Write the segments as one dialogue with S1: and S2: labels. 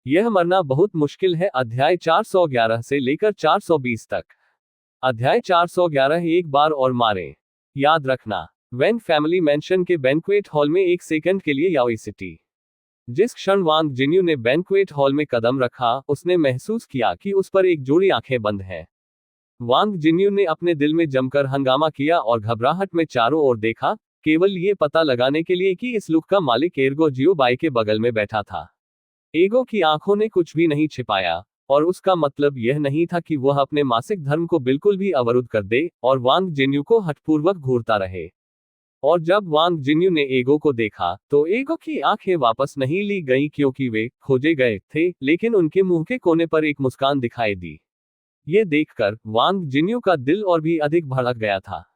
S1: यह मरना बहुत मुश्किल है। अध्याय 411 से लेकर 420 तक। अध्याय 411 एक बार और मारे। याद रखना, वैन फैमिली मैंशन के बैंक्वेट हॉल में एक सेकंड के लिए याओई सिटी। जिस क्षण वांग जिन्यू ने बैंक्वेट हॉल में कदम रखा, उसने महसूस किया कि उस पर एक जोड़ी आंखें बंद हैं। वांग जिन्यू ने अपने दिल में जमकर हंगामा किया और घबराहट में चारों ओर देखा, केवल ये पता लगाने के लिए कि इस लुक का मालिक एर्गो जियो बाई के बगल में बैठा था। एगो की आंखों ने कुछ भी नहीं छिपाया, और उसका मतलब यह नहीं था कि वह अपने मासिक धर्म को बिल्कुल भी अवरुद्ध कर दे और वांग जिन्यू को हठपूर्वक घूरता रहे। और जब वांग जिन्यू ने एगो को देखा, तो एगो की आंखें वापस नहीं ली गईं क्योंकि वे खोजे गए थे, लेकिन उनके मुंह के कोने पर एक मुस्कान दिखाई दी। ये देखकर वांग जिन्यू का दिल और भी अधिक भड़क गया था।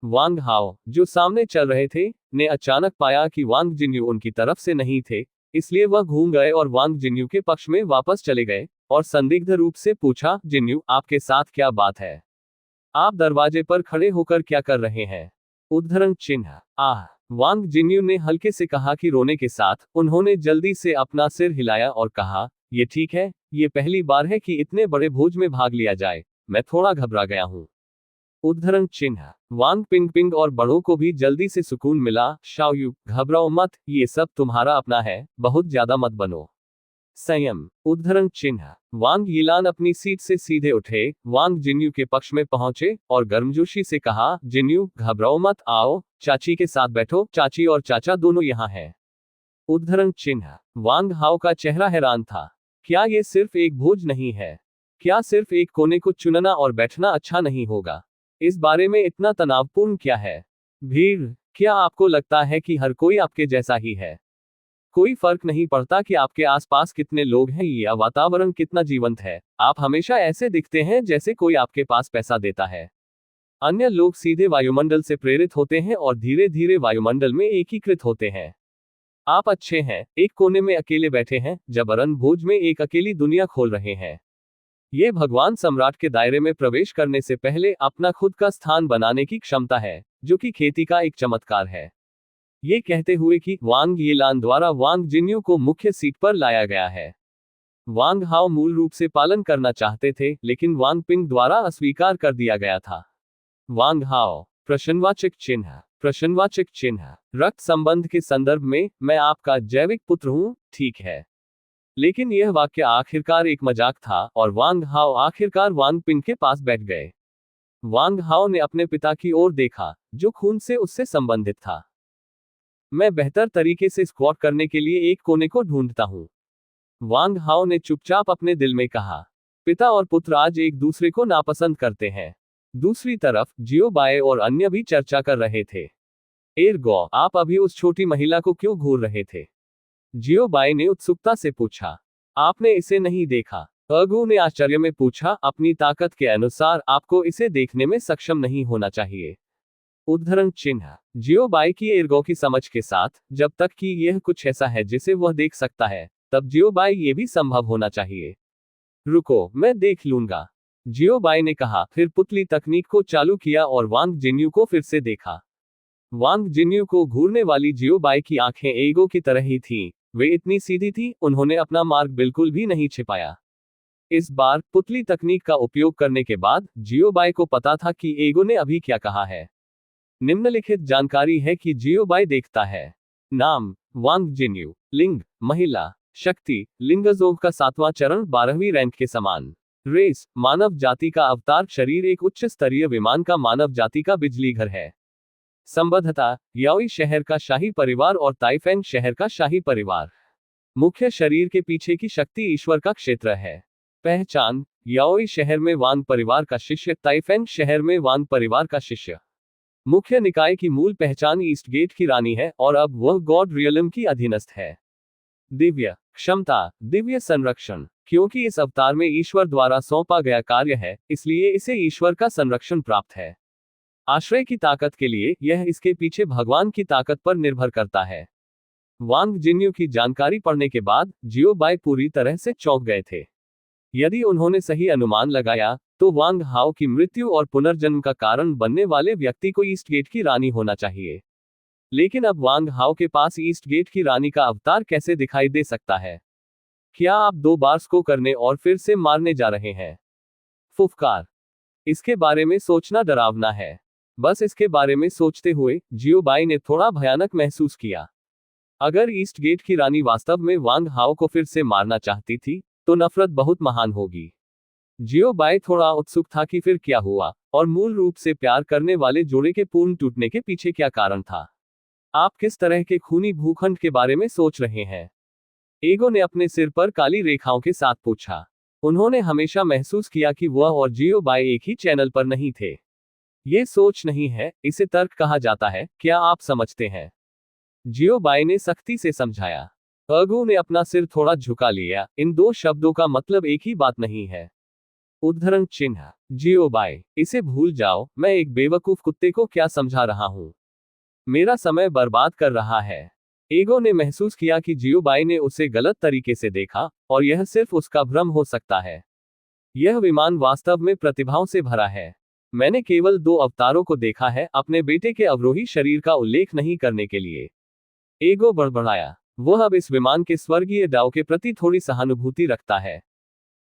S1: वांग हाओ, जो सामने चल रहे थे, ने अचानक पाया कि वांग जिन्यू उनकी तरफ से नहीं थे, इसलिए वह घूम गए और वांग जिन्यू के पक्ष में वापस चले गए और संदिग्ध रूप से पूछा, जिन्यू, आपके साथ क्या बात है? आप दरवाजे पर खड़े होकर क्या कर रहे हैं? उद्धरण चिन्ह। आह। वांग जिन्यू ने हल्के से कहा कि रोने के साथ उन्होंने जल्दी से अपना सिर हिलाया और कहा, ये ठीक है, ये पहली बार है कि इतने बड़े भोज में भाग लिया जाए, मैं थोड़ा घबरा गया हूँ। उद्धरण चिन्ह। वांग पिंग और बड़ों को भी जल्दी से सुकून मिला। शाओयू, घबराओ मत, ये सब तुम्हारा अपना है, बहुत ज्यादा मत बनो। संयम। उद्धरण चिन्ह। वांग यिलान अपनी सीट से सीधे उठे, वांग जिन्यू के पक्ष में पहुंचे और गर्मजोशी से कहा, जिन्यू, घबराओ मत, आओ, चाची के साथ बैठो, चाची और चाचा दोनों यहाँ हैं। उद्धरण चिन्ह। वांग हाओ का चेहरा हैरान था। क्या ये सिर्फ एक भोज नहीं है? क्या सिर्फ एक कोने को चुनना और बैठना अच्छा नहीं होगा? इस बारे में इतना तनावपूर्ण क्या है? भीड़। क्या आपको लगता है कि हर कोई आपके जैसा ही है? कोई फर्क नहीं पड़ता कि आपके आसपास कितने लोग हैं या वातावरण कितना जीवंत है, आप हमेशा ऐसे दिखते हैं जैसे कोई आपके पास पैसा देता है। अन्य लोग सीधे वायुमंडल से प्रेरित होते हैं और धीरे धीरे वायुमंडल में एकीकृत होते हैं। आप अच्छे हैं, एक कोने में अकेले बैठे हैं, जबरन भोज में एक अकेली दुनिया खोल रहे हैं। ये भगवान सम्राट के दायरे में प्रवेश करने से पहले अपना खुद का स्थान बनाने की क्षमता है, जो कि खेती का एक चमत्कार है। ये कहते हुए कि वांग यिलान द्वारा वांग जिन्यू को मुख्य सीट पर लाया गया है। वांग हाओ मूल रूप से पालन करना चाहते थे, लेकिन वांग पिंग द्वारा अस्वीकार कर दिया गया था। वांग हाओ। प्रश्नवाचक चिन्ह। प्रश्नवाचक चिन्ह। रक्त संबंध के संदर्भ में, मैं आपका जैविक पुत्र हूं, ठीक है। लेकिन यह वाक्य आखिरकार एक मजाक था और वांग हाओ आखिरकार वांग पिंग के पास बैठ गए। वांग हाओ ने अपने पिता की ओर देखा, जो खून से उससे संबंधित था। मैं बेहतर तरीके से स्क्वाट करने के लिए एक कोने को ढूंढता हूं। वांग हाओ ने चुपचाप अपने दिल में कहा। पिता और पुत्र आज एक दूसरे को नापसंद करते हैं। दूसरी तरफ जियो बाए और अन्य भी चर्चा कर रहे थे। एर्गो, आप अभी उस छोटी महिला को क्यों घूर रहे थे? जियो बाए ने उत्सुकता से पूछा। आपने इसे नहीं देखा? अर्गो ने आश्चर्य में पूछा। अपनी ताकत के अनुसार आपको इसे देखने में सक्षम नहीं होना चाहिए। उद्धरण चिन्ह। जियो बाई की एर्गो की समझ के साथ, जब तक कि यह कुछ ऐसा है जिसे वह देख सकता है, तब जियो बाई ये भी संभव होना चाहिए। रुको, मैं देख लूंगा, जियो बाई ने कहा, फिर पुतली तकनीक को चालू किया और वांग जिन्यू को फिर से देखा। वांग जिन्यू को घूरने वाली जियो बाई की आंखें एगो की तरह ही थीं, वे इतनी सीधी थी, उन्होंने अपना मार्ग बिल्कुल भी नहीं छिपाया। इस बार पुतली तकनीक का उपयोग करने के बाद जियो बाई को पता था कि एगो ने अभी क्या कहा है। निम्नलिखित जानकारी है कि जियो बाई देखता है। नाम, वांग जिन्यू। लिंग, महिला। शक्ति, लिंगजोग का 7वां चरण 12वीं रैंक के समान। रेस, मानव जाति का अवतार। शरीर, एक उच्च स्तरीय विमान का मानव जाति का बिजली घर है। संबद्धता, याओई शहर का शाही परिवार और ताइफेंग शहर का शाही परिवार। मुख्य शरीर के पीछे की शक्ति ईश्वर का क्षेत्र है। पहचान, याओई शहर में वांग परिवार का शिष्य, ताइफेंग शहर में वांग परिवार का शिष्य। मुख्य निकाय की मूल पहचान ईस्ट गेट की रानी है और अब वह गॉड रियलम की अधीनस्थ है। दिव्य क्षमता, दिव्य संरक्षण। क्योंकि इस अवतार में ईश्वर द्वारा सौंपा गया कार्य है, इसलिए इसे ईश्वर का संरक्षण प्राप्त है। आश्रय की ताकत के लिए यह इसके पीछे भगवान की ताकत पर निर्भर करता है। वांग जिन्यू की जानकारी पढ़ने के बाद जियो बाई पूरी तरह से चौंक गए थे। यदि उन्होंने सही अनुमान लगाया, तो वांग हाओ की मृत्यु और पुनर्जन्म का कारण बनने वाले व्यक्ति को ईस्ट गेट की रानी होना चाहिए। लेकिन अब वांग हाओ के पास ईस्ट गेट की रानी का अवतार कैसे दिखाई दे सकता है? क्या आप 2 बार स्को करने और फिर से मारने जा रहे हैं? फुफकार। इसके बारे में सोचना डरावना है। बस इसके बारे में सोचते हुए जियोबाई ने थोड़ा भयानक महसूस किया। अगर ईस्ट गेट की रानी वास्तव में वांग हाओ को फिर से मारना चाहती थी, तो नफरत बहुत महान होगी। जियोबाई थोड़ा उत्सुक था कि फिर क्या हुआ, और मूल रूप से प्यार करने वाले जोड़े के पूर्ण टूटने के पीछे क्या कारण था। आप किस तरह के खूनी भूखंड के बारे में सोच रहे हैं? एगो ने अपने सिर पर काली रेखाओं के साथ पूछा। उन्होंने हमेशा महसूस किया कि वह और जियोबाई एक ही चैनल पर नहीं थे। ये सोच नहीं है, इसे तर्क कहा जाता है, क्या आप समझते हैं? जियोबाई ने सख्ती से समझाया। अगू ने अपना सिर थोड़ा झुका लिया। इन 2 शब्दों का मतलब एक ही बात नहीं है। उद्धरण चिन्ह। जियोबाई, इसे भूल जाओ, मैं एक बेवकूफ कुत्ते को क्या समझा रहा हूं। मेरा समय बर्बाद कर रहा है। एगो ने महसूस किया कि जियोबाई ने उसे गलत तरीके से देखा, और यह सिर्फ उसका भ्रम हो सकता है। यह विमान वास्तव में प्रतिभाओं से भरा है। मैंने केवल 2 अवतारों को देखा है, अपने बेटे के अवरोही शरीर का उल्लेख नहीं करने के लिए। एगो बड़बड़ाया। वह अब इस विमान के स्वर्गीय डाओ के प्रति थोड़ी सहानुभूति रखता है।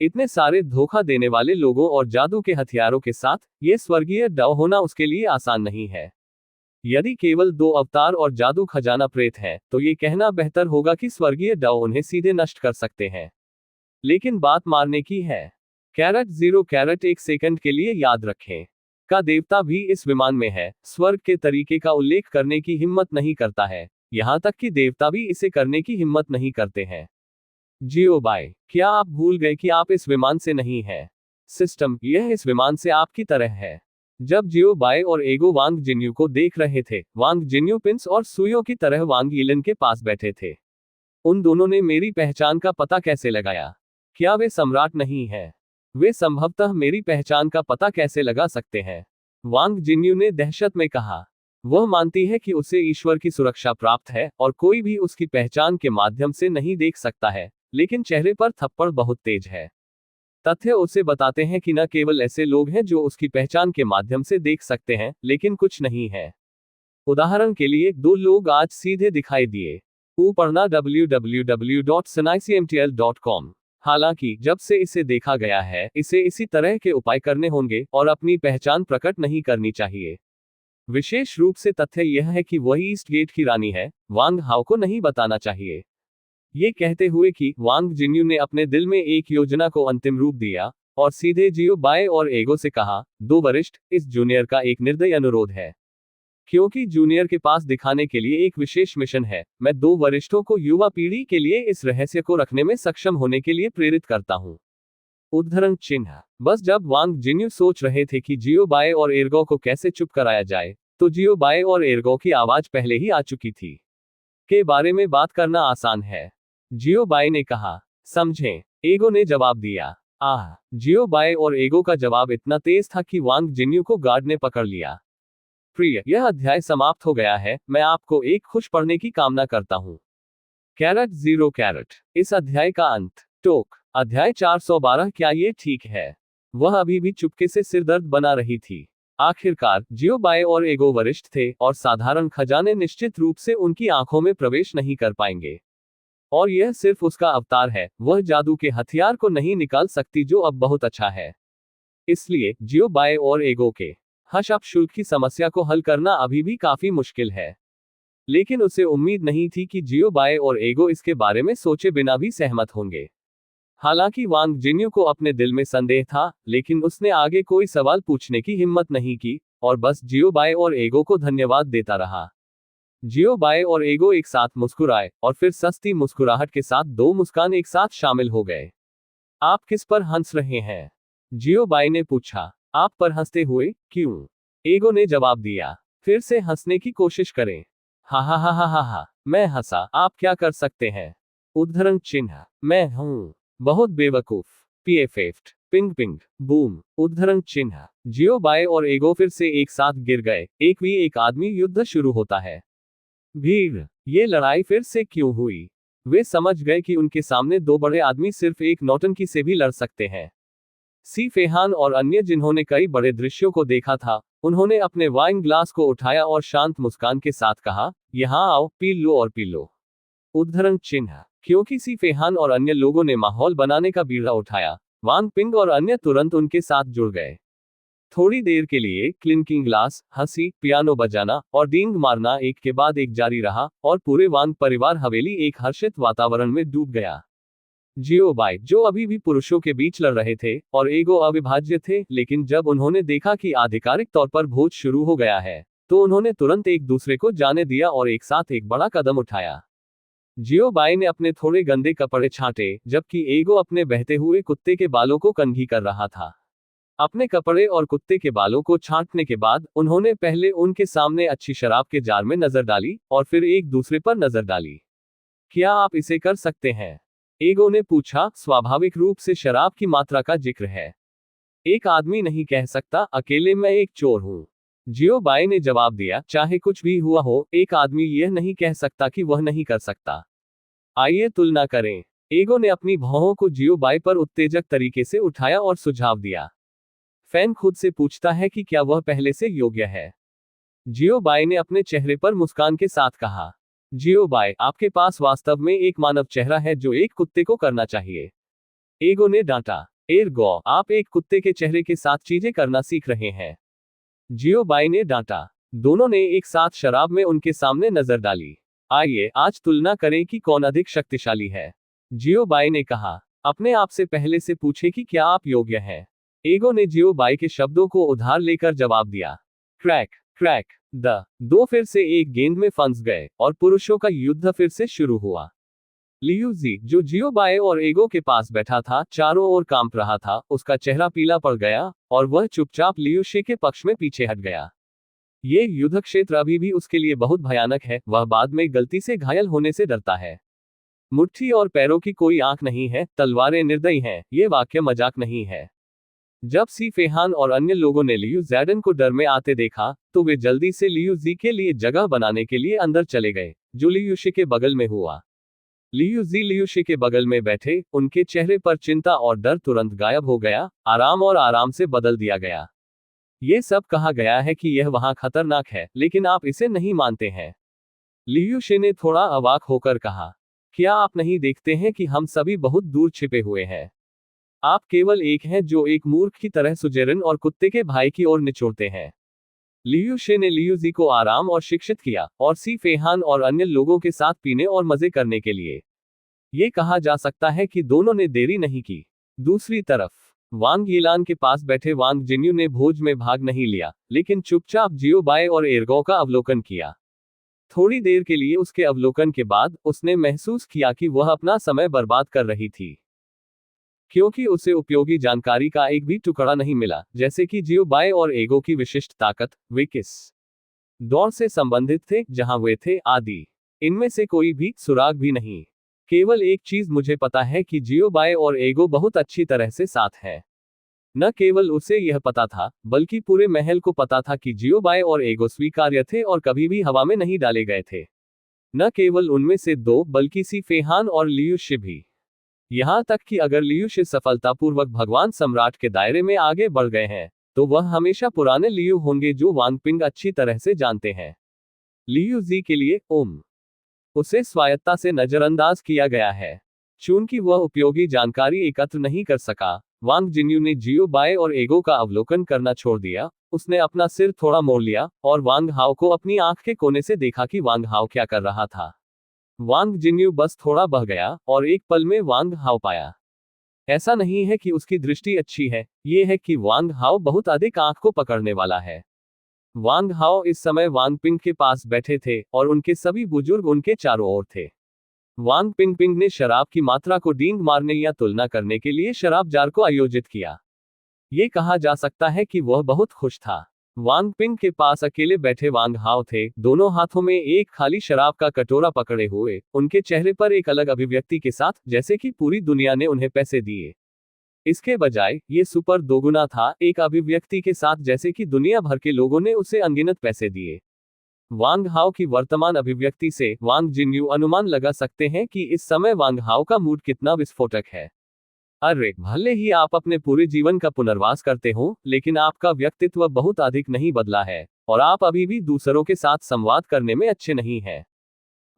S1: इतने सारे धोखा देने वाले लोगों और जादू के हथियारों के साथ ये स्वर्गीय डाओ होना उसके लिए आसान नहीं है। यदि केवल 2 अवतार और जादू खजाना प्रेत है, तो ये कहना बेहतर होगा कि स्वर्गीय डाओ उन्हें सीधे नष्ट कर सकते हैं। लेकिन बात मारने की है। कैरेट 0 कैरेट 1 सेकंड के लिए याद रखें। का देवता भी इस विमान में है, स्वर्ग के तरीके का उल्लेख करने की हिम्मत नहीं करता है। यहां तक कि देवता भी इसे करने की हिम्मत नहीं करते हैं। जियोबाई, क्या आप भूल गए कि आप इस विमान से नहीं हैं? सिस्टम, यह इस विमान से आपकी तरह है। जब जियोबाई और एगो वांग जिन्यू को देख रहे थे, वांग जिन्यू पिंस और सुयो की तरह वांग यिलिन के पास बैठे थे। उन दोनों ने मेरी पहचान का पता कैसे लगाया? क्या वे सम्राट नहीं हैं? वे संभवतः मेरी पहचान का पता कैसे लगा सकते हैं? वांग जिन्यू ने दहशत में कहा। वह मानती है कि उसे ईश्वर की सुरक्षा प्राप्त है, और कोई भी उसकी पहचान के माध्यम से नहीं देख सकता है, लेकिन चेहरे पर थप्पड़ बहुत तेज है। तथ्य उसे बताते हैं कि न केवल ऐसे लोग हैं जो उसकी पहचान के माध्यम से देख सकते हैं, लेकिन कुछ नहीं है। उदाहरण के लिए 2 लोग आज सीधे दिखाई दिए। पढ़ना www.sunaicmtl.com। हालांकि जब से इसे देखा गया है, इसे इसी तरह के उपाय करने होंगे और अपनी पहचान प्रकट नहीं करनी चाहिए। विशेष रूप से तथ्य यह है कि वही ईस्ट गेट की रानी है, वांग हाओ को नहीं बताना चाहिए। ये कहते हुए कि वांग जिन्यू ने अपने दिल में एक योजना को अंतिम रूप दिया, और सीधे जियोबाई और एगो से कहा, 2 वरिष्ठ, इस जूनियर का एक निर्दयी अनुरोध है। क्योंकि जूनियर के पास दिखाने के लिए एक विशेष मिशन है, मैं 2 वरिष्ठों को युवा पीढ़ी के लिए इस रहस्य को रखने में सक्षम होने के लिए प्रेरित करता हूं। उद्धरण चिन्ह। बस जब वांग जिन्यू सोच रहे थे कि जियोबाई और एर्गो को कैसे चुप कराया जाए, तो जियोबाई और एर्गो की आवाज पहले ही आ चुकी थी। के बारे में बात करना आसान है, जियोबाई ने कहा। समझें, एगो ने जवाब दिया। जियोबाई और एगो का जवाब इतना तेज था कि वांग जिन्यू को गार्ड ने पकड़ लिया। प्रिय, यह अध्याय समाप्त हो गया है। मैं आपको एक खुश पढ़ने की कामना करता हूँ। Caret 0 caret. इस अध्याय का अंत। टोक। अध्याय 412। क्या ये ठीक है? वह अभी भी चुपके से सिरदर्द बना रही थी। आखिरकार जियोबाई और एगो वरिष्ठ थे, और साधारण खजाने निश्चित रूप से उनकी आंखों में प्रवेश नहीं कर पाएंगे। और यह सिर्फ उसका अवतार है, वह जादू के हथियार को नहीं निकाल सकती, जो अब बहुत अच्छा है। इसलिए जियोबाई और एगो के हशअप शुल्क की समस्या को हल करना अभी भी काफी मुश्किल है। लेकिन उसे उम्मीद नहीं थी कि जियोबाई और एगो इसके बारे में सोचे बिना भी सहमत होंगे। हालांकि वांग जिन्यू को अपने दिल में संदेह था, लेकिन उसने आगे कोई सवाल पूछने की हिम्मत नहीं की, और बस जियोबाई और एगो को धन्यवाद देता रहा। जियोबाई और एगो एक साथ मुस्कुराए, और फिर सस्ती मुस्कुराहट के साथ 2 मुस्कान एक साथ शामिल हो गए। आप किस पर हंस रहे हैं? जियोबाई ने पूछा। आप पर हंसते हुए, क्यों? एगो ने जवाब दिया। फिर से हंसने की कोशिश करें। हा हा हा हा हा हा। मैं हंसा। आप क्या कर सकते हैं? उद्धरण चिन्ह। मैं हूं बहुत बेवकूफ। पीएफएफ्ट। Ping ping boom. उद्धरण चिन्ह। जियोबाई और एगो फिर से एक साथ गिर गए। 1v1 आदमी युद्ध शुरू होता है। भीड़। ये लड़ाई फिर से क्यों हुई? वे समझ गए कि उनके सामने 2 बड़े आदमी सिर्फ एक नौटंकी से भी लड़ सकते हैं। सी फेहान और अन्य जिन्होंने कई बड़े दृश्यों को देखा था, उन्होंने अपने वाइन ग्लास को उठाया और शांत मुस्कान के साथ कहा, यहां आओ, पी लो और पी लो। उद्धरण चिन्ह। क्योंकि सी फेहान और अन्य लोगों ने माहौल बनाने का बीड़ा उठाया, वांग पिंग और अन्य तुरंत उनके साथ जुड़ गए। थोड़ी देर के लिए क्लिंकिंग ग्लास, हंसी, पियानो बजाना और डींग मारना एक के बाद एक जारी रहा और पूरे वांग परिवार हवेली एक हर्षित वातावरण में डूब गया। जियो बाई, जो अभी भी पुरुषों के बीच लड़ रहे थे, और एगो अविभाज्य थे, लेकिन जब उन्होंने देखा कि आधिकारिक तौर पर भोज शुरू हो गया है, तो उन्होंने तुरंत एक दूसरे को जाने दिया और एक साथ एक बड़ा कदम उठाया। जियो बाई ने अपने थोड़े गंदे कपड़े छांटे, जबकि एगो अपने बहते हुए कुत्ते के बालों को कंघी कर रहा था। अपने कपड़े और कुत्ते के बालों को छांटने के बाद उन्होंने पहले उनके सामने अच्छी शराब के जार में नजर डाली और फिर एक दूसरे पर नजर डाली। क्या आप इसे कर सकते हैं? एगो ने पूछा। स्वाभाविक रूप से शराब की मात्रा का जिक्र है। एक आदमी नहीं कह सकता, अकेले मैं एक चोर हूं। जियो बाई ने जवाब दिया, चाहे कुछ भी हुआ हो, एक आदमी यह नहीं कह सकता कि वह नहीं कर सकता। आइए तुलना करें। एगो ने अपनी भौहों को जियो बाई पर उत्तेजक तरीके से उठाया और सुझाव दिया। फैन खुद से पूछता है कि क्या वह पहले से योग्य है। जियो बाई ने अपने चेहरे पर मुस्कान के साथ कहा। जियो बाई, आपके पास वास्तव में एक मानव चेहरा है जो एक कुत्ते को करना चाहिए। एगो ने डांटा। एरगो, आप एक कुत्ते के चेहरे के साथ चीजें करना सीख रहे हैं। जियो बाई ने डांटा। दोनों ने एक साथ शराब में उनके सामने नजर डाली। आइए आज तुलना करें कि कौन अधिक शक्तिशाली है। जियो बाई ने कहा। अपने आप से पहले से पूछे कि क्या आप योग्य हैं। एगो ने जियो बाई के शब्दों को उधार लेकर जवाब दिया। क्रैक क्रैक, द दो फिर से एक गेंद में फंस गए और पुरुषों का युद्ध फिर से शुरू हुआ। लियू जी, जो जियो बाई और एगो के पास बैठा था, चारों ओर कांप रहा था, उसका चेहरा पीला पड़ गया और वह चुपचाप लियू शी के पक्ष में पीछे हट गया। ये युद्ध क्षेत्र अभी भी उसके लिए बहुत भयानक है, वह बाद में गलती से घायल होने से डरता है। मुट्ठी और पैरों की कोई आंख नहीं है, तलवारें निर्दयी हैं, ये वाक्य मजाक नहीं है। जब सी फेहान और अन्य लोगों ने लियू जैडन को डर में आते देखा, तो वे जल्दी से लियू जी के लिए जगह बनाने के लिए अंदर चले गए, जो लियू शी के बगल में हुआ। लियू जी लियू शी के बगल में बैठे, उनके चेहरे पर चिंता और डर तुरंत गायब हो गया, आराम और आराम से बदल दिया गया। ये सब कहा गया है कि यह वहां खतरनाक है, लेकिन आप इसे नहीं मानते हैं। लियू शी ने थोड़ा अवाक होकर कहा। क्या आप नहीं देखते हैं कि हम सभी बहुत दूर छिपे हुए हैं? आप केवल एक हैं जो एक मूर्ख की तरह सुजेरन और कुत्ते के भाई की ओर निचोड़ते हैं। लियू शे ने लियू जी को आराम और शिक्षित किया, और सी फेहान और अन्य लोगों के साथ पीने और मजे करने के लिए। ये कहा जा सकता है कि दोनों ने देरी नहीं की। दूसरी तरफ वांग यीलान के पास बैठे वांग जिन्यू ने भोज में भाग नहीं लिया, लेकिन चुपचाप जियो बाई और एरगो का अवलोकन किया। थोड़ी देर के लिए उसके अवलोकन के बाद उसने महसूस किया कि वह अपना समय बर्बाद कर रही थी, क्योंकि उसे उपयोगी जानकारी का एक भी टुकड़ा नहीं मिला, जैसे कि जियो बाई और एगो की विशिष्ट ताकत, वे किस दौर से संबंधित थे, जहां वे थे, आदि। इनमें से कोई भी सुराग भी नहीं। केवल एक चीज मुझे पता है कि जियो बाई और एगो बहुत अच्छी तरह से साथ है। न केवल उसे यह पता था, बल्कि पूरे महल को पता था कि जियो बाई और एगो स्वीकार्य थे और कभी भी हवा में नहीं डाले गए थे। न केवल उनमें से दो, बल्कि सी फेहान और लियू शि भी। यहां तक कि अगर लियू शि सफलतापूर्वक भगवान सम्राट के दायरे में आगे बढ़ गए हैं, तो वह हमेशा पुराने लियू होंगे जो वांग पिंग अच्छी तरह से जानते हैं। लियू जी के लिए उसे स्वायत्ता से नजरअंदाज किया गया है। चूंकि वह उपयोगी जानकारी एकत्र नहीं कर सका, वांग जिन्यू ने जियो बाई और एगो का अवलोकन करना छोड़ दिया। उसने अपना सिर थोड़ा मोड़ लिया और वांग हाओ को अपनी आंख के कोने से देखा कि वांग हाओ क्या कर रहा था। वांग जिन्यू बस थोड़ा बह गया और एक पल में वांग हाओ पाया। ऐसा नहीं है कि उसकी दृष्टि अच्छी है, ये है कि वांग हाओ बहुत अधिक आंख को पकड़ने वाला है। वांग हाओ इस समय वांग पिंग के पास बैठे थे और उनके सभी बुजुर्ग उनके चारों ओर थे। वांग पिंग ने शराब की मात्रा को डींग मारने या तुलना करने के लिए शराब जार को आयोजित किया। ये कहा जा सकता है कि वह बहुत खुश था। वांग पिंग के पास अकेले बैठे वांग हाओ थे, दोनों हाथों में एक खाली शराब का कटोरा पकड़े हुए, उनके चेहरे पर एक अलग अभिव्यक्ति के साथ, जैसे कि पूरी दुनिया ने उन्हें पैसे दिए। इसके बजाय ये सुपर दोगुना था, एक अभिव्यक्ति के साथ जैसे कि दुनिया भर के लोगों ने उसे अनगिनत पैसे दिए। वांग हाओ की वर्तमान अभिव्यक्ति से वांग जिन्यू अनुमान लगा सकते हैं कि इस समय वांग हाओ का मूड कितना विस्फोटक है। अरे, भले ही आप अपने पूरे जीवन का पुनर्वास करते हो, लेकिन आपका व्यक्तित्व बहुत अधिक नहीं बदला है, और आप अभी भी दूसरों के साथ संवाद करने में अच्छे नहीं हैं।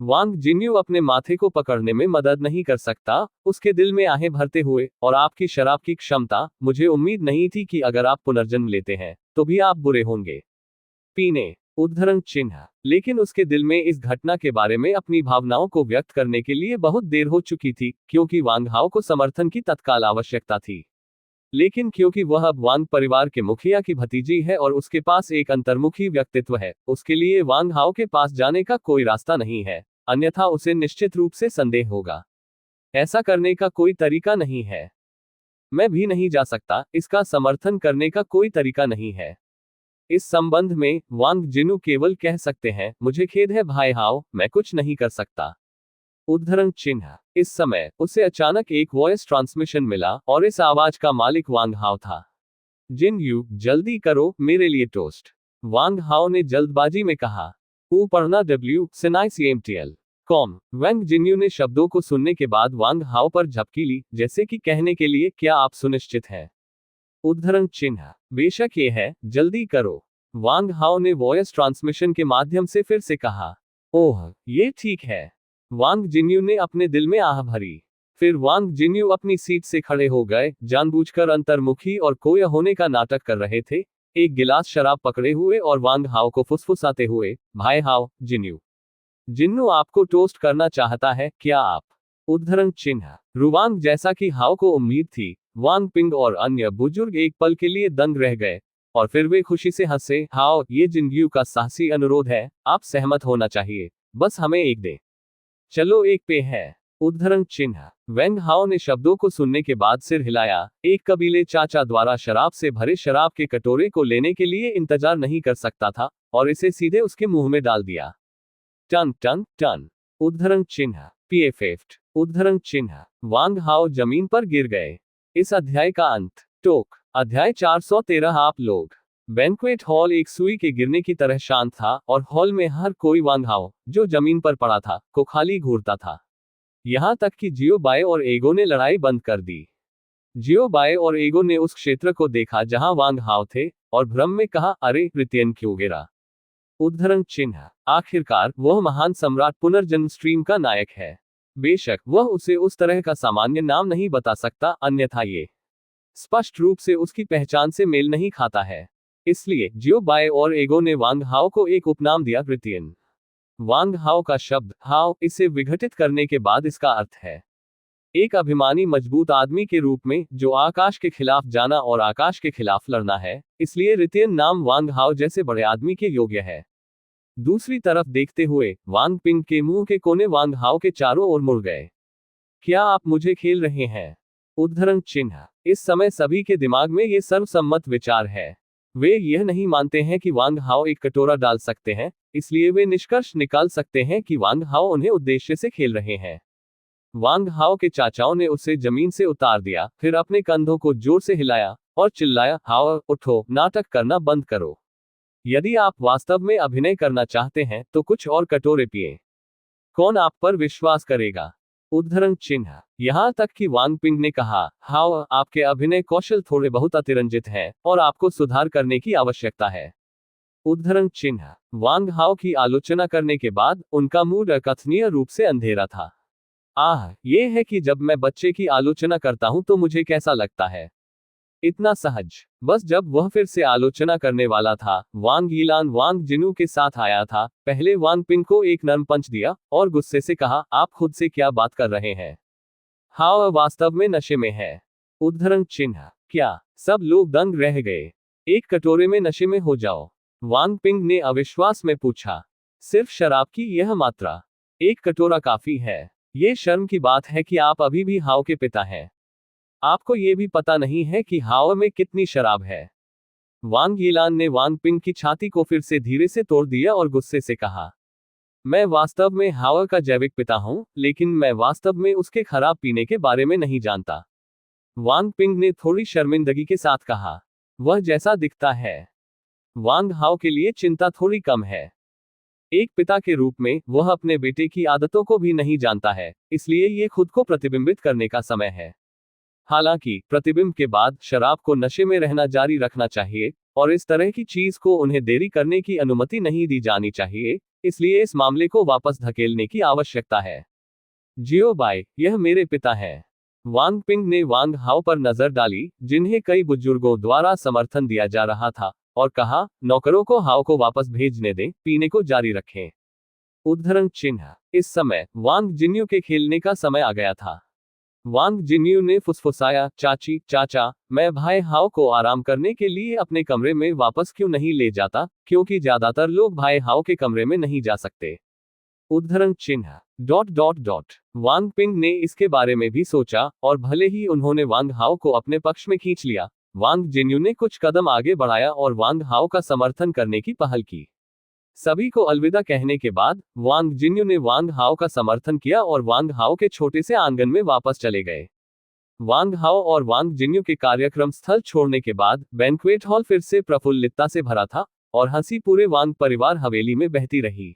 S1: वांग जिन्यू अपने माथे को पकड़ने में मदद नहीं कर सकता, उसके दिल में आहें भरते हुए, और आपकी शराब की क्षमता, मुझे उम्मीद नहीं थी कि अगर आप पुनर्जन्म लेते हैं तो भी आप बुरे होंगे। पीने उद्धरण चिन्ह। लेकिन उसके दिल में इस घटना के बारे में अपनी भावनाओं को व्यक्त करने के लिए बहुत देर हो चुकी थी, क्योंकि वांग हाओ को समर्थन की तत्काल आवश्यकता थी। लेकिन क्योंकि वह अब वांग परिवार के मुखिया की भतीजी है और उसके पास एक अंतर्मुखी व्यक्तित्व है, उसके लिए वांग हाओ के पास जाने का कोई रास्ता नहीं है, अन्यथा उसे निश्चित रूप से संदेह होगा। ऐसा करने का कोई तरीका नहीं है। मैं भी नहीं जा सकता, इसका समर्थन करने का कोई तरीका नहीं है। इस संबंध में वांग जिनु केवल कह सकते हैं, मुझे खेद है भाई हाओ, मैं कुछ नहीं कर सकता। उद्धरण चिन्ह। इस समय उसे अचानक एक वॉइस ट्रांसमिशन मिला और इस आवाज का मालिक वांग हाओ था। जिन यू, जल्दी करो, मेरे लिए टोस्ट। वांग हाओ ने जल्दबाजी में कहा। पढ़ना WSNICMTL कॉम। वैंग जिन्यू ने शब्दों को सुनने के बाद वांग हाओ पर झपकी ली, जैसे कि कहने के लिए, क्या आप सुनिश्चित हैं? उद्धरण चिन्ह। बेशक ये है, जल्दी करो। वांग हाओ ने वॉइस ट्रांसमिशन के माध्यम से फिर से कहा। ओह, ये ठीक है। वांग जिन्यू ने अपने दिल में आह भरी। फिर वांग जिन्यू अपनी सीट से खड़े हो गए, जानबूझकर अंतर्मुखी और खोया होने का नाटक कर रहे थे, एक गिलास शराब पकड़े हुए और वांग हाओ को फुसफुसाते हुए, भाई हाओ, जिन्यू जिन्नू आपको टोस्ट करना चाहता है, क्या आप? उद्धरण चिन्ह। रुवांग जैसा कि हाओ को उम्मीद थी, वांग पिंग और अन्य बुजुर्ग एक पल के लिए दंग रह गए, और फिर वे खुशी से हंसे। हाओ, ये जिनयू का साहसी अनुरोध है, आप सहमत होना चाहिए, बस हमें एक दे। चलो एक पे है। उद्धरण चिन्ह। वेंग हाओ ने शब्दों को सुनने के बाद सिर हिलाया, एक कबीले चाचा द्वारा शराब से भरे शराब के कटोरे को लेने के लिए इंतजार नहीं कर सकता था, और इसे सीधे उसके मुंह में डाल दिया। टन टन टन। उद्धरण चिन्ह। PFF। उद्धरण चिन्ह। वांग हाओ जमीन पर गिर गए। इस अध्याय का अंत। टोक। अध्याय 413। आप लोग। बैंक्वेट हॉल एक सुई के गिरने की तरह शांत था, और हॉल में हर कोई वांग हाओ, जो जमीन पर पड़ा था, को खाली घूरता था। यहां तक कि जियो बाय और एगो ने लड़ाई बंद कर दी। जियो बाय और एगो ने उस क्षेत्र को देखा जहां वांग हाओ थे, और भ्रम में कहा, अरे रित्यन क्यों गिरा? उद्धरण चिन्ह। आखिरकार वह महान सम्राट पुनर्जन्म स्ट्रीम का नायक है। बेशक वह उसे उस तरह का सामान्य नाम नहीं बता सकता, अन्यथा ये स्पष्ट रूप से उसकी पहचान से मेल नहीं खाता है। इसलिए जियो बाय और एगो ने वांग हाओ को एक उपनाम दिया, कृतियन। वांग हाओ का शब्द हाओ, इसे विघटित करने के बाद इसका अर्थ है एक अभिमानी मजबूत आदमी के रूप में, जो आकाश के खिलाफ जाना और आकाश के खिलाफ लड़ना है, इसलिए रितियन नाम वांग हाओ जैसे बड़े आदमी के योग्य है। दूसरी तरफ देखते हुए वांग पिंग के मुंह के कोने वांग हाओ के चारों ओर मुड़ गए। क्या आप मुझे खेल रहे हैं? उद्धरण चिन्ह। इस समय सभी के दिमाग में ये सर्वसम्मत विचार है। वे यह नहीं मानते हैं कि वांग हाओ एक कटोरा डाल सकते हैं, इसलिए वे निष्कर्ष निकाल सकते हैं कि वांग हाओ उन्हें उद्देश्य से खेल रहे हैं। वांग हाओ के चाचाओं ने उसे जमीन से उतार दिया, फिर अपने कंधों को जोर से हिलाया और चिल्लाया, हाओ उठो, नाटक करना बंद करो। यदि आप वास्तव में अभिनय करना चाहते हैं तो कुछ और कटोरे पिए। कौन आप पर विश्वास करेगा? उद्धरण चिन्ह। यहां तक कि वांग पिंग ने कहा, हाओ, आपके अभिनय कौशल थोड़े बहुत अतिरंजित हैं, और आपको सुधार करने की आवश्यकता है। उद्धरण चिन्ह। वांग हाओ की आलोचना करने के बाद उनका मूड अकथनीय रूप से अंधेरा था। ये है कि जब मैं बच्चे की आलोचना करता हूं तो मुझे कैसा लगता है। इतना सहज। बस जब वह फिर से आलोचना करने वाला था, वांग यीलान वांग जिनू के साथ आया था, पहले वांग पिंग को एक नरम पंच दिया, और गुस्से से कहा, आप खुद से क्या बात कर रहे हैं? हाओ वास्तव में नशे में है। उद्धरण चिन्ह। क्या? सब लोग दंग रह गए। एक कटोरे में नशे में हो जाओ? वांग पिंग ने अविश्वास में पूछा। सिर्फ शराब की यह मात्रा? एक कटोरा काफी है। ये शर्म की बात है कि आप अभी भी हाओ के पिता हैं। आपको ये भी पता नहीं है कि हाओ में कितनी शराब है। वांग यीलान ने वांग पिंग की छाती को फिर से धीरे से तोड़ दिया और गुस्से से कहा, मैं वास्तव में हाओ का जैविक पिता हूं, लेकिन मैं वास्तव में उसके खराब पीने के बारे में नहीं जानता। वांग पिंग ने थोड़ी शर्मिंदगी के साथ कहा, वह जैसा दिखता है। वांग हाओ के लिए चिंता थोड़ी कम है। एक पिता के रूप में वह अपने बेटे की आदतों को भी नहीं जानता है, इसलिए ये खुद को प्रतिबिंबित करने का समय है। हालांकि प्रतिबिंब के बाद शराब को नशे में रहना जारी रखना चाहिए, और इस तरह की चीज को उन्हें देरी करने की अनुमति नहीं दी जानी चाहिए, इसलिए इस मामले को वापस धकेलने की आवश्यकता है। जियो बाय, यह मेरे पिता हैं। वांग पिंग ने वांग हाओ पर नजर डाली, जिन्हें कई बुजुर्गों द्वारा समर्थन दिया जा रहा था, और कहा, नौकरों को हाओ को वापस भेजने दें, पीने को जारी रखें। उद्धरण चिन्ह। इस समय वांग जिन्यू के खेलने का समय आ गया था। वांग जिन्यू ने फुसफुसाया, चाची, चाचा, मैं भाई हाओ को आराम करने के लिए अपने कमरे में वापस क्यों नहीं ले जाता, क्योंकि ज्यादातर लोग भाई हाओ के कमरे में नहीं जा सकते। उद्धरण चिन्ह। Dot dot dot. Wang Ping ने इसके बारे में भी सोचा, और भले ही उन्होंने वांग हाओ को अपने पक्ष में खींच लिया, वांग जिन्यू ने कुछ कदम आगे बढ़ाया और वांग हाओ का समर्थन करने की पहल की। सभी को अलविदा कहने के बाद वांग जिन्यू ने वांग हाओ का समर्थन किया और वांग हाओ के छोटे से आंगन में वापस चले गए। वांग हाओ और वांग जिन्यू के कार्यक्रम स्थल छोड़ने के बाद बैंक्वेट हॉल फिर से प्रफुल्लितता से भरा था, और हंसी पूरे वांग परिवार हवेली में बहती रही।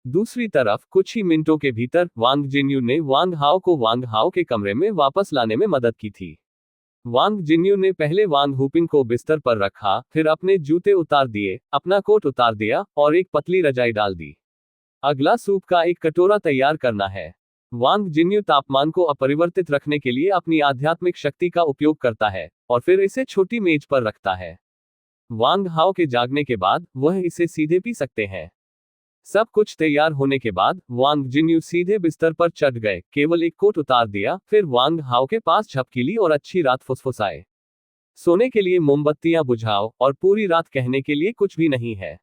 S1: दूसरी तरफ कुछ ही मिनटों के भीतर वांग जिन्यू ने वांग हाओ को वांग हाओ के कमरे में वापस लाने में मदद की थी। वांग जिन्यू ने पहले वांग हुपिंग को बिस्तर पर रखा, फिर अपने जूते उतार दिए, अपना कोट उतार दिया और एक पतली रजाई डाल दी। अगला सूप का एक कटोरा तैयार करना है। वांग जिन्यू तापमान को अपरिवर्तित रखने के लिए अपनी आध्यात्मिक शक्ति का उपयोग करता है, और फिर इसे छोटी मेज पर रखता है। वांग हाओ के जागने के बाद वह इसे सीधे पी सकते हैं। सब कुछ तैयार होने के बाद वांग जिन्यू सीधे बिस्तर पर चढ़ गए, केवल एक कोट उतार दिया, फिर वांग हाओ के पास झपकी ली और अच्छी रात फुसफुसाए। सोने के लिए मोमबत्तियां बुझाओ, और पूरी रात कहने के लिए कुछ भी नहीं है।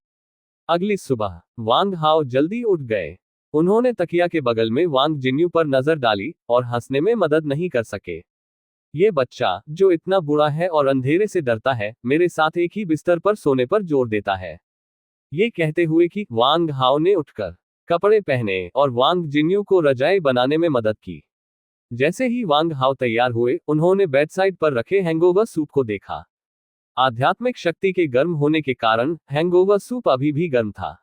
S1: अगली सुबह वांग हाओ जल्दी उठ गए। उन्होंने तकिया के बगल में वांग जिन्यू पर नजर डाली, और हंसने में मदद नहीं कर सके। ये बच्चा, जो इतना बुरा है और अंधेरे से डरता है, मेरे साथ एक ही बिस्तर पर सोने पर जोर देता है। ये कहते हुए कि वांग हाओ ने उठकर कपड़े पहने और वांग जिन्यू को रजाई बनाने में मदद की। जैसे ही वांग हाओ तैयार हुए, उन्होंने बेडसाइड पर रखे हैंगओवर सूप को देखा। आध्यात्मिक शक्ति के गर्म होने के कारण हैंगओवर सूप अभी भी गर्म था।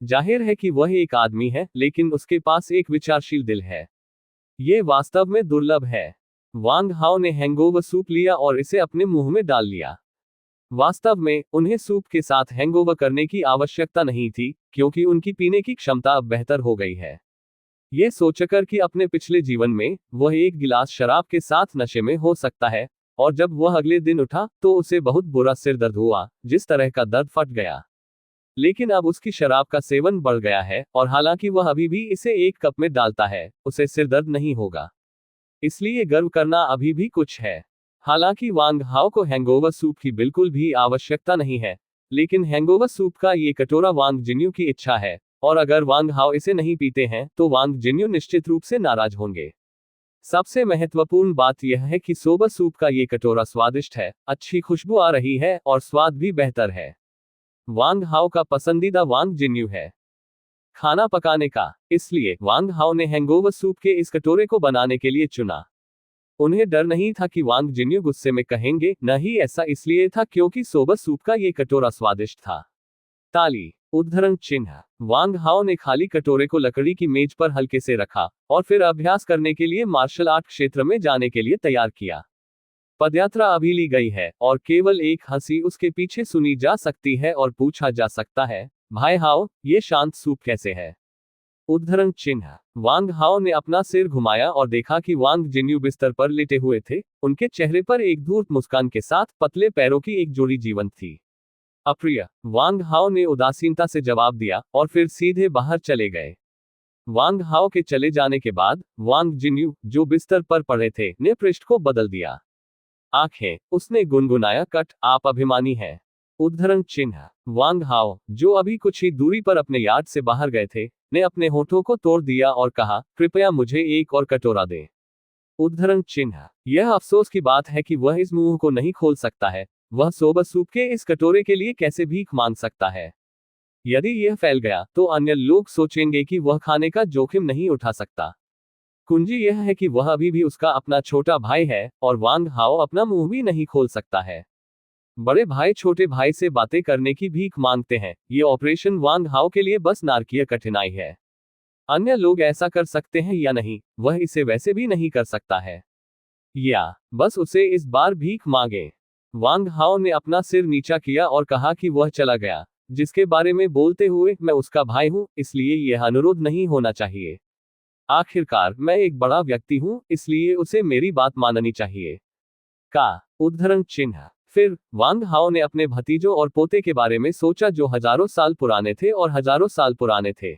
S1: जाहिर है कि वह एक आदमी है, लेकिन उसके पास एक विचारशील दिल है। ये वास्तव में दुर्लभ है। वांग हाओ ने हैंगओवर सूप लिया और इसे अपने मुंह में डाल लिया। वास्तव में उन्हें सूप के साथ हैंगओवर करने की आवश्यकता नहीं थी, क्योंकि उनकी पीने की क्षमता अब बेहतर हो गई है। ये सोचकर कि अपने पिछले जीवन में वह एक गिलास शराब के साथ नशे में हो सकता है, और जब वह अगले दिन उठा तो उसे बहुत बुरा सिर दर्द हुआ, जिस तरह का दर्द फट गया। लेकिन अब उसकी शराब का सेवन बढ़ गया है, और हालांकि वह अभी भी इसे एक कप में डालता है, उसे सिर दर्द नहीं होगा। इसलिए गर्व करना अभी भी कुछ है। हालांकि वांग हाओ को हैंगओवर सूप की बिल्कुल भी आवश्यकता नहीं है, लेकिन हैंगओवर सूप का ये कटोरा वांग जिन्यू की इच्छा है, और अगर वांग हाओ इसे नहीं पीते हैं तो वांग जिन्यू निश्चित रूप से नाराज होंगे। सबसे महत्वपूर्ण बात यह है कि सोबा सूप का ये कटोरा स्वादिष्ट है, अच्छी खुशबू आ रही है और स्वाद भी बेहतर है। वांग हाओ का पसंदीदा वांग जिन्यू है। खाना पकाने का, इसलिए वांग हाओ ने हैंगओवर सूप के इस कटोरे को बनाने के लिए चुना। उन्हें डर नहीं था कि वांग जिन्यू गुस्से में कहेंगे, न ही ऐसा इसलिए था क्योंकि सोबा सूप का ये कटोरा स्वादिष्ट था। ताली। उद्धरण चिन्ह। वांग हाओ ने खाली कटोरे को लकड़ी की मेज पर हल्के से रखा, और फिर अभ्यास करने के लिए मार्शल आर्ट क्षेत्र में जाने के लिए तैयार किया। पदयात्रा अभी ली गई है, और केवल एक हंसी उसके पीछे सुनी जा सकती है और पूछा जा सकता है, भाई हाओ, ये शांत सूप कैसे है? उद्धरण चिन्ह। वांग हाओ ने अपना सिर घुमाया और देखा कि वांग जिन्यू बिस्तर पर लेटे हुए थे। उनके चेहरे पर एक धूर्त मुस्कान के साथ पतले पैरों की एक जोड़ी जीवंत थी। अप्रिय, वांग हाओ ने उदासीनता से जवाब दिया, और फिर सीधे बाहर चले गए। वांग हाओ के चले जाने के बाद वांग जिन्यू, जो बिस्तर पर पड़े थे, ने पृष्ठ को बदल दिया। आंखें, उसने गुनगुनाया, कट, आप अभिमानी हैं। उद्धरण चिन्ह। वांग हाओ, जो अभी कुछ ही दूरी पर अपने यार्ड से बाहर गए थे, ने अपने होठों को तोड़ दिया और कहा, कृपया मुझे एक और कटोरा दें। उद्धरण चिन्ह। यह अफसोस की बात है कि वह इस मुंह को नहीं खोल सकता है। वह सोबा सूप के इस कटोरे के लिए कैसे भीख मांग सकता है? यदि यह फैल गया तो अन्य लोग सोचेंगे कि वह खाने का जोखिम नहीं उठा सकता। कुंजी यह है कि वह अभी भी उसका अपना छोटा भाई है, और वांग हाओ अपना मुंह भी नहीं खोल सकता है। बड़े भाई छोटे भाई से बातें करने की भीख मांगते हैं। ये ऑपरेशन वांग हाओ के लिए बस नारकीय कठिनाई है। अन्य लोग ऐसा कर सकते हैं या नहीं, वह इसे वैसे भी नहीं कर सकता है। या बस उसे इस बार भीख मांगे। वांग हाओ ने अपना सिर नीचा किया और कहा कि वह चला गया। जिसके बारे में बोलते हुए मैं उसका भाई हूं, इसलिए यह अनुरोध नहीं होना चाहिए। आखिरकार मैं एक बड़ा व्यक्ति हूं, इसलिए उसे मेरी बात माननी चाहिए। का उद्धरण चिन्ह। फिर वांग हाओ ने अपने भतीजों और पोते के बारे में सोचा जो हजारों साल पुराने थे और हजारों साल पुराने थे।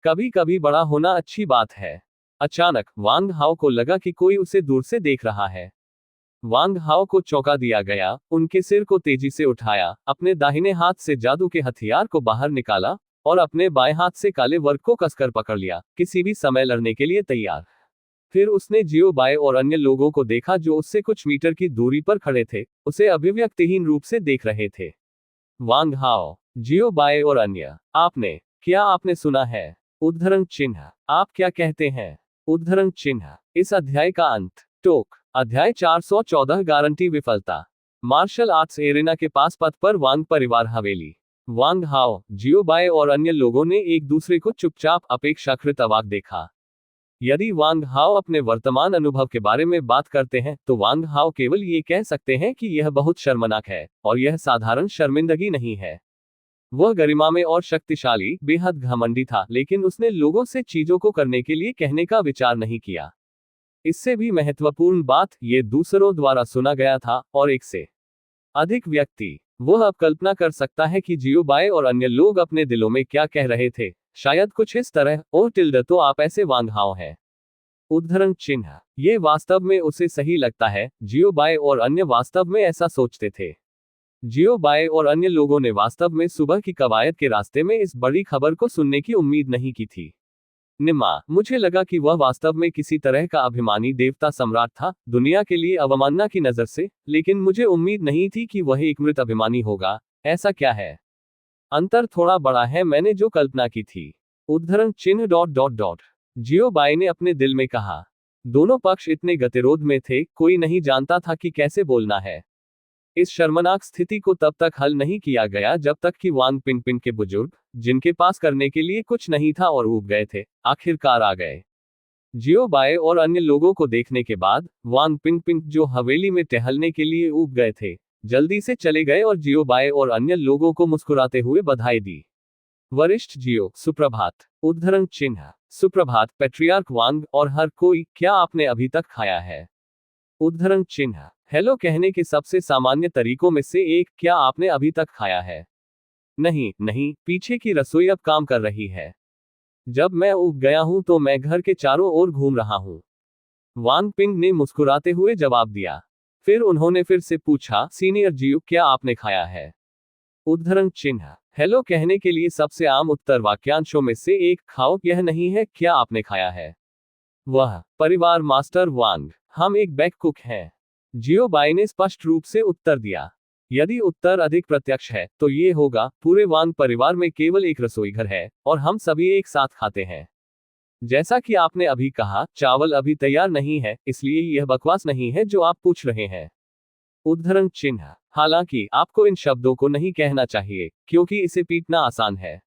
S1: कभी कभी बड़ा होना अच्छी बात है। अचानक वांग हाओ को लगा कि कोई उसे दूर से देख रहा है। वांग हाओ को चौंका दिया गया, उनके सिर को तेजी से उठाया, अपने दाहिने हाथ से जादू के हथियार को बाहर निकाला और अपने बाएं हाथ से काले वर्ग को कसकर पकड़ लिया, किसी भी समय लड़ने के लिए तैयार। फिर उसने जियो बाय और अन्य लोगों को देखा जो उससे कुछ मीटर की दूरी पर खड़े थे, उसे अभिव्यक्तिहीन रूप से देख रहे थे। वांग हाओ, जियो बाय और अन्य, क्या आपने सुना है? उद्धरण चिन्ह। आप क्या कहते हैं? उद्धरण चिन्ह। इस अध्याय का अंत। टोक। अध्याय 414 गारंटी विफलता। मार्शल आर्ट्स एरेना के पास पथ पर वांग परिवार हवेली। वांग हाओ, जियो बाय और अन्य लोगों ने एक दूसरे को चुपचाप अपेक्षाकृत अवाक देखा। यदि वांग हाओ अपने वर्तमान अनुभव के बारे में बात करते हैं तो वांग हाओ केवल ये कह सकते हैं कि यह बहुत शर्मनाक है, और यह साधारण शर्मिंदगी नहीं है। वह गरिमा में और शक्तिशाली, बेहद घमंडी था, लेकिन उसने लोगों से चीजों को करने के लिए कहने का विचार नहीं किया। इससे भी महत्वपूर्ण बात, ये दूसरों द्वारा सुना गया था, और एक से अधिक व्यक्ति। वह अब कल्पना कर सकता है कि जियो बाय और अन्य लोग अपने दिलों में क्या कह रहे थे, शायद कुछ इस तरह, ओ टिल्ड तो आप ऐसे वांग हाओ हैं। उद्धरण चिन्ह। ये वास्तव में उसे सही लगता है, जियो बाय और अन्य वास्तव में ऐसा सोचते थे। जियो बाय और अन्य लोगों ने वास्तव में सुबह की कवायद के रास्ते में इस बड़ी खबर को सुनने की उम्मीद नहीं की थी। निम्मा, मुझे लगा कि वह वास्तव में किसी तरह का अभिमानी देवता सम्राट था, दुनिया के लिए अवमानना की नजर से, लेकिन मुझे उम्मीद नहीं थी कि वह एक मृत अभिमानी होगा। ऐसा क्या है? अंतर थोड़ा बड़ा है मैंने जो कल्पना की थी। उद्धरण चिन्ह डॉट डॉट डॉट। जियो बाय ने अपने दिल में कहा। दोनों पक्ष इतने गतिरोध में थे, कोई नहीं जानता था कि कैसे बोलना है। इस शर्मनाक स्थिति को तब तक हल नहीं किया गया जब तक कि वांग पिंगपिन के बुजुर्ग, जिनके पास करने के लिए कुछ नहीं था और ऊब गए थे, आखिरकार आ गए। जियो बाय और अन्य लोगों को देखने के बाद वांग पिंगपिन, जो हवेली में टहलने के लिए ऊब गए थे, जल्दी से चले गए और जियो बाय और अन्य लोगों को मुस्कुराते हुए बधाई दी। वरिष्ठ जियो, सुप्रभात। उद्धरण चिन्ह। सुप्रभात पैट्रियार्क वांग और हर कोई, क्या आपने अभी तक खाया है? उद्धरण चिन्ह। हेलो कहने के सबसे सामान्य तरीकों में से एक, क्या आपने अभी तक खाया है? नहीं नहीं, पीछे की रसोई अब काम कर रही है। जब मैं ऊब गया हूं तो मैं घर के चारों ओर घूम रहा हूं। वांग पिंग ने मुस्कुराते हुए जवाब दिया। फिर उन्होंने फिर से पूछा, सीनियर जियो, क्या आपने खाया है? उद्धरण चिन्ह। हेलो कहने के लिए सबसे आम उत्तर वाक्यांशों में से एक, खाओ, यह नहीं है, क्या आपने खाया है? वह परिवार मास्टर वांग, हम एक बैक कुक हैं। जियो बाई ने स्पष्ट रूप से उत्तर दिया। यदि उत्तर अधिक प्रत्यक्ष है तो ये होगा, पूरे वांग परिवार में केवल एक रसोई घर है और हम सभी एक साथ खाते हैं। जैसा कि आपने अभी कहा, चावल अभी तैयार नहीं है, इसलिए यह बकवास नहीं है जो आप पूछ रहे हैं। उद्धरण चिन्ह। हालांकि आपको इन शब्दों को नहीं कहना चाहिए, क्योंकि इसे पीटना आसान है।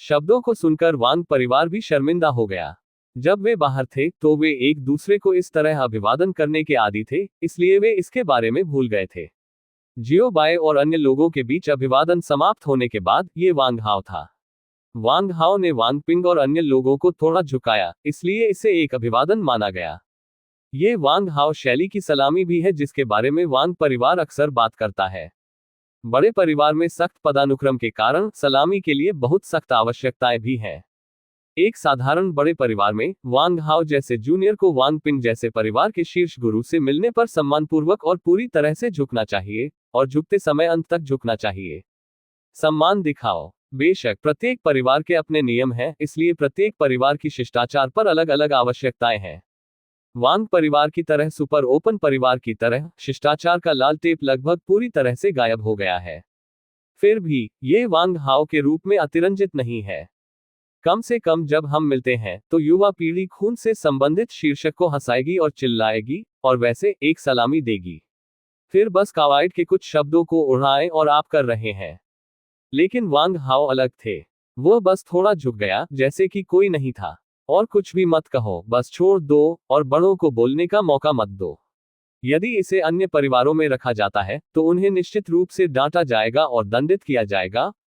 S1: शब्दों को सुनकर वांग परिवार भी शर्मिंदा हो गया। जब वे बाहर थे तो वे एक दूसरे को इस तरह अभिवादन करने के आदी थे, इसलिए वे इसके बारे में भूल गए थे। जियो बाय और अन्य लोगों के बीच अभिवादन समाप्त होने के बाद ये वांग हाओ था। वांग हाओ ने वांग पिंग और अन्य लोगों को थोड़ा झुकाया, इसलिए इसे एक अभिवादन माना गया। ये वांग हाओ शैली की सलामी भी है जिसके बारे में वांग परिवार अक्सर बात करता है। बड़े परिवार में सख्त पदानुक्रम के कारण सलामी के लिए बहुत सख्त आवश्यकताएं भी हैं। एक साधारण बड़े परिवार में वांग हाओ जैसे जूनियर को वांग पिंग जैसे परिवार के शीर्ष गुरु से मिलने पर सम्मानपूर्वक और पूरी तरह से झुकना चाहिए, और झुकते समय अंत तक झुकना चाहिए। सम्मान दिखाओ। बेशक प्रत्येक परिवार के अपने नियम हैं, इसलिए प्रत्येक परिवार की शिष्टाचार पर अलग अलग आवश्यकताएं हैं। वांग परिवार की तरह सुपर ओपन परिवार की तरह शिष्टाचार का लाल टेप लगभग पूरी तरह से गायब हो गया है। फिर भी ये वांग हाओ के रूप में अतिरंजित नहीं है। कम से कम जब हम मिलते हैं तो युवा पीढ़ी खून से संबंधित शीर्षक को हंसाएगी और चिल्लाएगी, और वैसे एक सलामी देगी। फिर बस कवायद के कुछ शब्दों को उड़ाएं और आप कर रहे हैं। लेकिन वांग हाओ अलग थे। वो बस थोड़ा झुक गया, जैसे कि कोई नहीं था। और कुछ भी मत कहो, बस छोड़ दो, और बड़ों को बोलने का मौका मत दो। यदि इसे अन्य परिवारों में रखा जाता है तो उन्हें निश्चित रूप से डांटा जाएगा और दंडित किया जाएगा,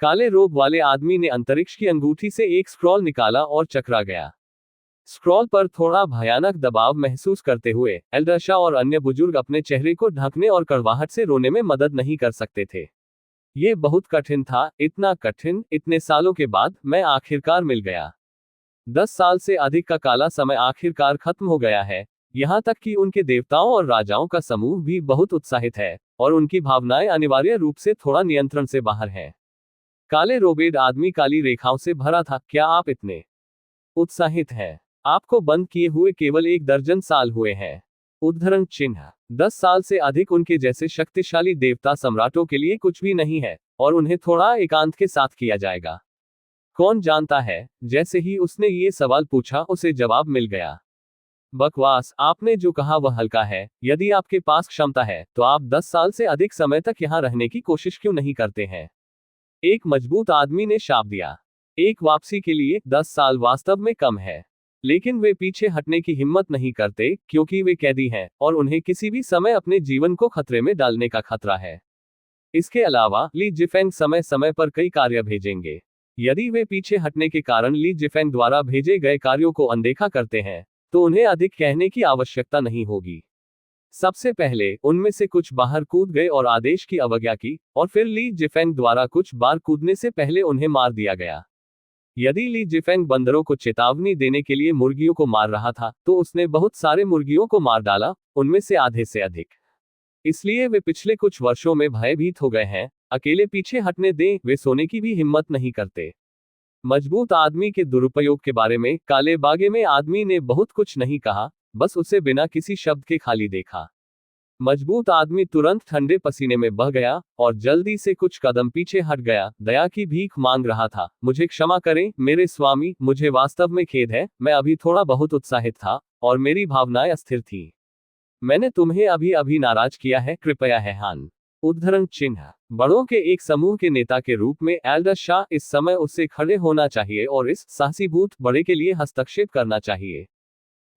S1: काले रोब वाले आदमी ने अंतरिक्ष की अंगूठी से एक स्क्रॉल निकाला और चकरा गया। स्क्रॉल पर थोड़ा भयानक दबाव महसूस करते हुए एल्डर शाह और अन्य बुजुर्ग अपने चेहरे को ढकने और कड़वाहट से रोने में मदद नहीं कर सकते थे। ये बहुत कठिन था, इतना कठिन, इतने सालों के बाद मैं आखिरकार मिल गया। 10 साल से अधिक का काला समय आखिरकार खत्म हो गया है। यहाँ तक कि उनके देवताओं और राजाओं का समूह भी बहुत उत्साहित है, और उनकी भावनाएं अनिवार्य रूप से थोड़ा नियंत्रण से बाहर हैं। काले रोबेड आदमी काली रेखाओं से भरा था। क्या आप इतने उत्साहित हैं? आपको बंद किए हुए केवल 1 दर्जन साल हुए हैं। उद्धरण चिन्ह। 10 साल से अधिक उनके जैसे शक्तिशाली देवता सम्राटों के लिए कुछ भी नहीं है, और उन्हें थोड़ा एकांत के साथ किया जाएगा। कौन जानता है? जैसे ही उसने ये सवाल पूछा उसे जवाब मिल गया। बकवास, आपने जो कहा वह हल्का है। यदि आपके पास क्षमता है तो आप 10 साल से अधिक समय तक यहाँ रहने की कोशिश क्यों नहीं करते हैं? एक मजबूत आदमी ने शाप दिया। एक वापसी के लिए 10 साल वास्तव में कम है, लेकिन वे पीछे हटने की हिम्मत नहीं करते क्योंकि वे कैदी हैं और उन्हें किसी भी समय अपने जीवन को खतरे में डालने का खतरा है। इसके अलावा ली जिफेंग समय समय पर कई कार्य भेजेंगे। यदि वे पीछे हटने के कारण ली जिफेंग द्वारा भेजे गए कार्यों को अनदेखा करते हैं तो उन्हें अधिक कहने की आवश्यकता नहीं होगी। सबसे पहले उनमें से कुछ बाहर कूद गए और आदेश की अवज्ञा की, और फिर ली जिफेंग द्वारा कुछ बार कूदने से पहले उन्हें मार दिया गया। यदि ली जिफेंग बंदरों को चेतावनी देने के लिए मुर्गियों को मार रहा था तो उसने बहुत सारे मुर्गियों को मार डाला, उनमें से आधे से अधिक। इसलिए वे पिछले कुछ वर्षों में भयभीत हो गए हैं। अकेले पीछे हटने दें, वे सोने की भी हिम्मत नहीं करते। मजबूत आदमी के दुरुपयोग के बारे में काले बागे में आदमी ने बहुत कुछ नहीं कहा, बस उसे बिना किसी शब्द के खाली देखा। मजबूत आदमी तुरंत ठंडे पसीने में बह गया और जल्दी से कुछ कदम पीछे हट गया। दया की भीख मांग रहा था। मुझे क्षमा करें मेरे स्वामी, मुझे वास्तव में खेद है। मैं अभी थोड़ा बहुत उत्साहित था और मेरी भावनाएं अस्थिर थी। मैंने तुम्हें अभी अभी नाराज किया है, कृपया है हान। उद्धरण चिन्ह। बड़ों के एक समूह के नेता के रूप में एल्डर शाह इस समय उससे खड़े होना चाहिए और इस साहसीभूत बड़े के लिए हस्तक्षेप करना चाहिए।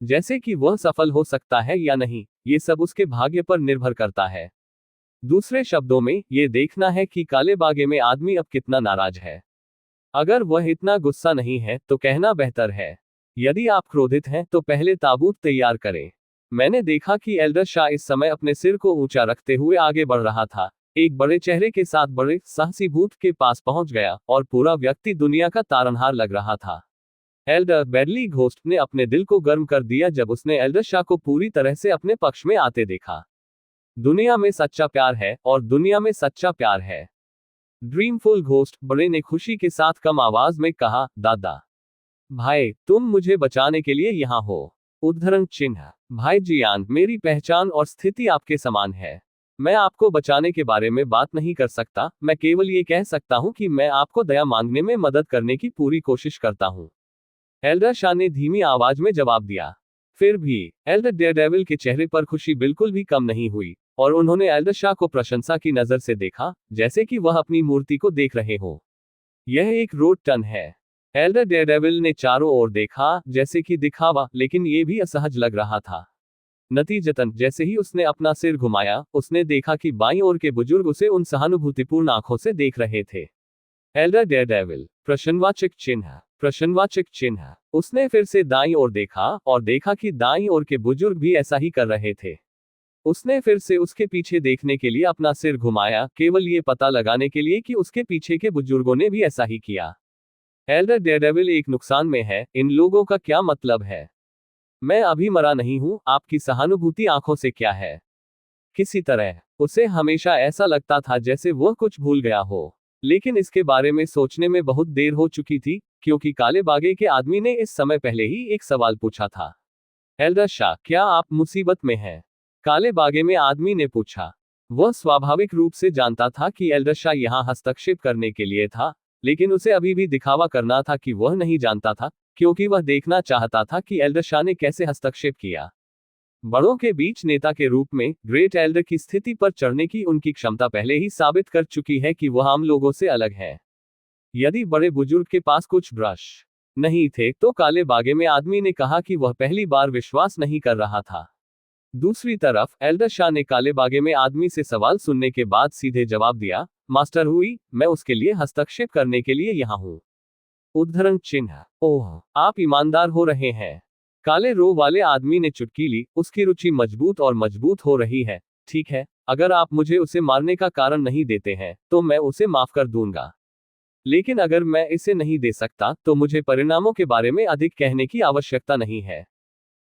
S1: जैसे कि वह सफल हो सकता है या नहीं, ये सब उसके भाग्य पर निर्भर करता है। दूसरे शब्दों में, ये देखना है कि काले बागे में आदमी अब कितना नाराज है। अगर वह इतना गुस्सा नहीं है तो कहना बेहतर है। यदि आप क्रोधित हैं तो पहले ताबूत तैयार करें। मैंने देखा कि एल्डर शाह इस समय अपने सिर को ऊंचा रखते हुए आगे बढ़ रहा था, एक बड़े चेहरे के साथ बड़े साहसीभूत के पास पहुंच गया, और पूरा व्यक्ति दुनिया का तारनहार लग रहा था। एल्डर बेडली घोस्ट ने अपने दिल को गर्म कर दिया जब उसने एल्डर शाह को पूरी तरह से अपने पक्ष में आते देखा। दुनिया में सच्चा प्यार है और दुनिया में सच्चा प्यार है। ड्रीमफुल घोस्ट बड़े ने खुशी के साथ कम आवाज में कहा, दादा भाई, तुम मुझे बचाने के लिए यहाँ हो। उद्धरण चिन्ह। भाई जियान, मेरी पहचान और स्थिति आपके समान है। मैं आपको बचाने के बारे में बात नहीं कर सकता, मैं केवल ये कह सकता हूँ कि मैं आपको दया मांगने में मदद करने की पूरी कोशिश करता हूँ। एल्डर शाह ने धीमी आवाज में जवाब दिया। फिर भी एल्डर डेयरडेविल के चेहरे पर खुशी बिल्कुल भी कम नहीं हुई, और उन्होंने एल्डर शाह को प्रशंसा की नजर से देखा, जैसे कि वह अपनी मूर्ति को देख रहे हो। यह एक रोड टन है। एल्डर डेयरडेविल ने चारों ओर देखा, जैसे कि दिखावा, लेकिन ये भी असहज लग रहा था। नतीजतन जैसे ही उसने अपना सिर घुमाया, उसने देखा कि बाईं ओर के बुजुर्ग उसे उन सहानुभूतिपूर्ण आंखों से देख रहे थे। Elder Daredevil. प्रश्नवाचक चिन्ह। प्रश्नवाचक चिन्ह। उसने फिर से दाईं ओर देखा और देखा कि दाईं ओर के बुजुर्ग भी ऐसा ही कर रहे थे। उसने फिर से उसके पीछे देखने के लिए अपना सिर घुमाया, केवल ये पता लगाने के लिए कि उसके पीछे के बुजुर्गों ने भी ऐसा ही किया। एल्डर डेयरडेविल एक नुकसान में है, इन लोगों का क्या मतलब है? मैं अभी मरा नहीं हूं, आपकी सहानुभूति आंखों से क्या है? किसी तरह उसे हमेशा ऐसा लगता था जैसे वह कुछ भूल गया हो, लेकिन इसके बारे में सोचने में बहुत देर हो चुकी थी, क्योंकि काले बागे के आदमी ने इस समय पहले ही एक सवाल पूछा था। एल्डर शाह, क्या आप मुसीबत में हैं? काले बागे में आदमी ने पूछा। वह स्वाभाविक रूप से जानता था कि एल्डर शाह यहाँ हस्तक्षेप करने के लिए था, लेकिन उसे अभी भी दिखावा करना था कि वह नहीं जानता था, क्योंकि वह देखना चाहता था कि एल्डर शाह ने कैसे हस्तक्षेप किया। बड़ों के बीच नेता के रूप में ग्रेट एल्डर की स्थिति पर चढ़ने की उनकी क्षमता पहले ही साबित कर चुकी है कि वह आम लोगों से अलग है। यदि बड़े बुजुर्ग के पास कुछ ब्रश नहीं थे तो काले बागे में आदमी ने कहा कि वह पहली बार विश्वास नहीं कर रहा था। दूसरी तरफ एल्डर शाह ने काले बागे में आदमी से सवाल सुनने के बाद सीधे जवाब दिया, मास्टर हुई, मैं उसके लिए हस्तक्षेप करने के लिए यहाँ हूँ। उद्धरण चिन्ह। ओह, आप ईमानदार हो रहे हैं। काले रो वाले आदमी ने चुटकी ली, उसकी रुचि मजबूत और मजबूत हो रही है। ठीक है, अगर आप मुझे उसे मारने का कारण नहीं देते हैं, तो मैं उसे माफ कर दूंगा। लेकिन अगर मैं इसे नहीं दे सकता, तो मुझे परिणामों के बारे में अधिक कहने की आवश्यकता नहीं है।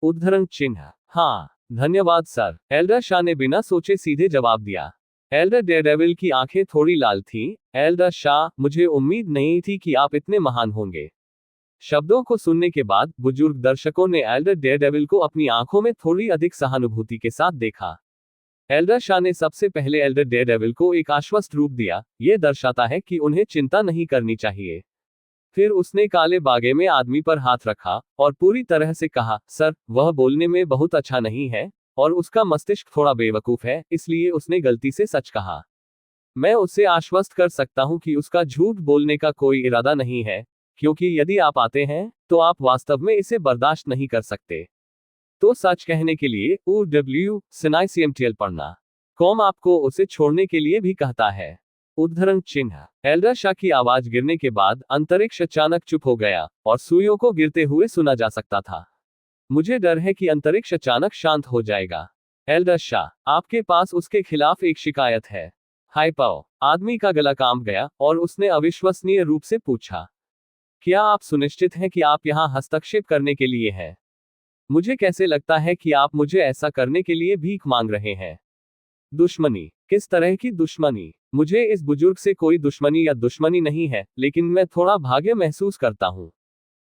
S1: उद्धरण चिन्ह। हाँ, धन्यवाद सर, एल्डर शाह ने बिना सोचे सीधे जवाब दिया। एल्डर डेयरडेविल की आंखें थोड़ी लाल थीं। एल्डर शाह, मुझे उम्मीद नहीं थी कि आप इतने महान होंगे। शब्दों को सुनने के बाद बुजुर्ग दर्शकों ने एल्डर डेयरडेविल को अपनी आंखों में थोड़ी अधिक सहानुभूति के साथ देखा। एल्डर शाह ने सबसे पहले एल्डर डेयरडेविल को एक आश्वस्त रूप दिया, यह दर्शाता है कि उन्हें चिंता नहीं करनी चाहिए। फिर उसने काले बागे में आदमी पर हाथ रखा और पूरी तरह से कहा, सर, वह बोलने में बहुत अच्छा नहीं है और उसका मस्तिष्क थोड़ा बेवकूफ है, इसलिए उसने गलती से सच कहा। मैं उसे आश्वस्त कर सकता हूं कि उसका झूठ बोलने का कोई इरादा नहीं है, क्योंकि यदि आप आते हैं, तो आप वास्तव में इसे बर्दाश्त नहीं कर सकते। तो सच कहने के लिए UW SNICMTL पढ़ना। कॉम आपको उसे छोड़ने के लिए भी कहता है। उद्धरण चिन्ह। एल्डर शाह की आवाज गिरने के बाद अंतरिक्ष अचानक चुप हो गया और सुइयों को गिरते हुए सुना जा सकता था। मुझे डर है कि अंतरिक्ष अचानक शांत हो जाएगा। एल्डर शाह, आपके पास उसके खिलाफ एक शिकायत है। हाइपाओ। आदमी का गला कांप गया और उसने अविश्वसनीय रूप से पूछा, क्या आप सुनिश्चित हैं कि आप यहाँ हस्तक्षेप करने के लिए हैं? मुझे कैसे लगता है कि आप मुझे ऐसा करने के लिए भीख मांग रहे हैं? दुश्मनी? किस तरह की दुश्मनी? मुझे इस बुजुर्ग से कोई दुश्मनी या दुश्मनी नहीं है, लेकिन मैं थोड़ा भाग्य महसूस करता हूँ।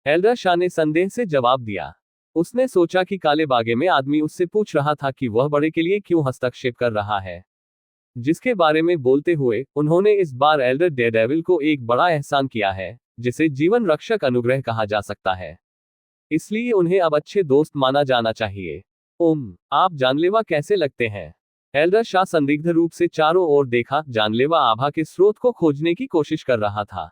S1: एल्डर शाह ने संदेह से जवाब दिया। उसने सोचा कि काले बागे में आदमी उससे पूछ रहा था कि वह बड़े के लिए क्यों हस्तक्षेप कर रहा है। जिसके बारे में बोलते हुए, उन्होंने इस बार एल्डर डेयरडेविल को एक बड़ा एहसान किया है, जिसे जीवन रक्षक अनुग्रह कहा जा सकता है। इसलिए उन्हें अब अच्छे दोस्त माना जाना चाहिए। आप जानलेवा कैसे लगते हैं? एल्डर शाह संदिग्ध रूप से चारों ओर देखा, जानलेवा आभा के स्रोत को खोजने की कोशिश कर रहा था।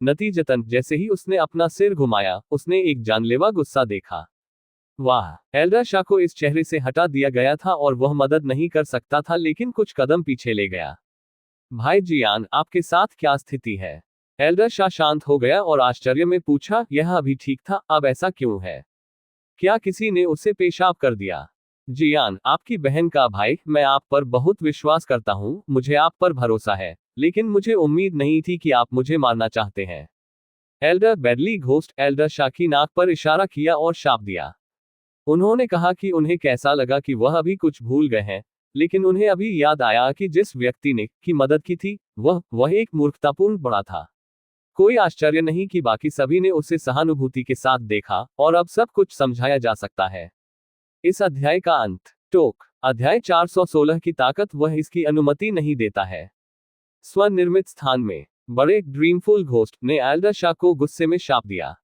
S1: नतीजतन, जैसे ही उसने अपना सिर घुमाया, उसने एक जानलेवा गुस्सा देखा। वाह! एल्डर शाह को इस चेहरे से हटा दिया गया था और वह मदद नहीं कर सकता था, लेकिन कुछ कदम पीछे ले गया। भाई जियान, आपके साथ क्या स्थिति है? एल्डर शाह शांत हो गया और आश्चर्य में पूछा, यह अभी ठीक था, अब ऐसा क्यों है? क्या किसी ने उसे पेशाब कर दिया? जियान, आपकी बहन का भाई, मैं आप पर बहुत विश्वास करता हूँ, मुझे आप पर भरोसा है, लेकिन मुझे उम्मीद नहीं थी कि आप मुझे मारना चाहते हैं। Elder badly ghost Elder Shah की नाक पर इशारा किया और शाप दिया। उन्होंने कहा कि उन्हें कैसा लगा कि वह अभी कुछ भूल गए हैं, लेकिन उन्हें अभी याद आया कि जिस व्यक्ति ने की मदद की थी, वह एक मूर्खतापूर्ण बड़ा था। कोई आश्चर्य नहीं कि बाकी सभी ने उसे सहानुभूति के साथ देखा और अब सब कुछ समझाया जा सकता है। इस अध्याय का अंत। टोक। अध्याय 416 की ताकत वह इसकी अनुमति नहीं देता है। स्वनिर्मित स्थान में बड़े ड्रीमफुल घोस्ट ने एल्डर शाह को गुस्से में शाप दिया।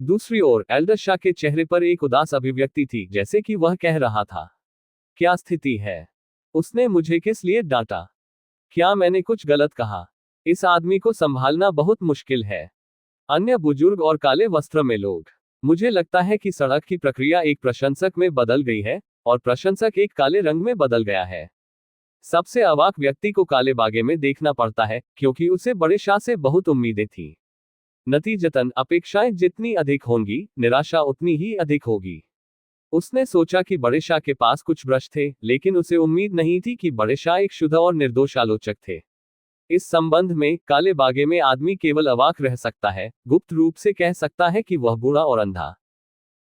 S1: दूसरी ओर एल्डर शाह के चेहरे पर एक उदास अभिव्यक्ति थी, जैसे कि वह कह रहा था, क्या स्थिति है? उसने मुझे किस लिए डांटा? क्या मैंने कुछ गलत कहा? इस आदमी को संभालना बहुत मुश्किल है। अन्य बुजुर्ग और काले वस्त्र में लोग। मुझे लगता है कि सड़क की प्रक्रिया एक प्रशंसक में बदल गई है और प्रशंसक एक काले रंग में बदल गया है। सबसे अवाक व्यक्ति को काले बागे में देखना पड़ता है, क्योंकि उसे बड़े शाह से बहुत उम्मीदें थी। नतीजतन, अपेक्षाएं जितनी अधिक होंगी, निराशा उतनी ही अधिक होगी। उसने सोचा कि बड़े शाह के पास कुछ ब्रश थे, लेकिन उसे उम्मीद नहीं थी कि बड़े शाह एक शुद्ध और निर्दोष आलोचक थे। इस संबंध में, काले बागे में आदमी केवल अवाक रह सकता है, गुप्त रूप से कह सकता है कि वह बूढ़ा और अंधा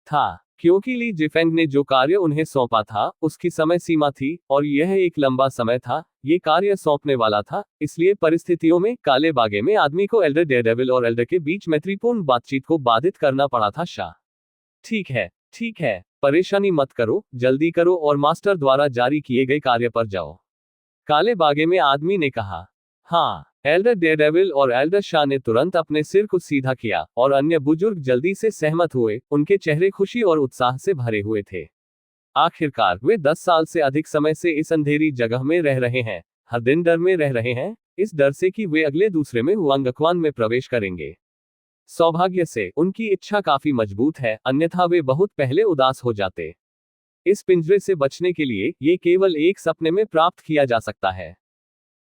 S1: था, क्योंकि ली जिफेंग ने जो कार्य उन्हें सौंपा था, उसकी समय सीमा थी, और यह एक लंबा समय था, ये कार्य सौंपने वाला था, इसलिए परिस्थितियों में, काले बागे में आदमी को एल्डर डेयरडेविल और एल्डर के बीच मैत्रीपूर्ण बातचीत को बाधित करना पड़ा था। शाह, ठीक है, परेशानी मत करो, जल्दी करो और मास्टर द्वारा जारी किए गए कार्य पर जाओ। काले बागे में आदमी ने कहा। हाँ। एल्डर डेयरडेविल और एल्डर शाह ने तुरंत अपने सिर को सीधा किया और अन्य बुजुर्ग जल्दी से सहमत हुए, उनके चेहरे खुशी और उत्साह से भरे हुए थे। आखिरकार, वे 10 साल से अधिक समय से इस अंधेरी जगह में रह रहे हैं, हर दिन डर में रह रहे हैं, इस डर से कि वे अगले दूसरे में हुआंगक्वान में प्रवेश करेंगे। सौभाग्य से, उनकी इच्छा काफी मजबूत है, अन्यथा वे बहुत पहले उदास हो जाते। इस पिंजरे से बचने के लिए, ये केवल एक सपने में प्राप्त किया जा सकता है।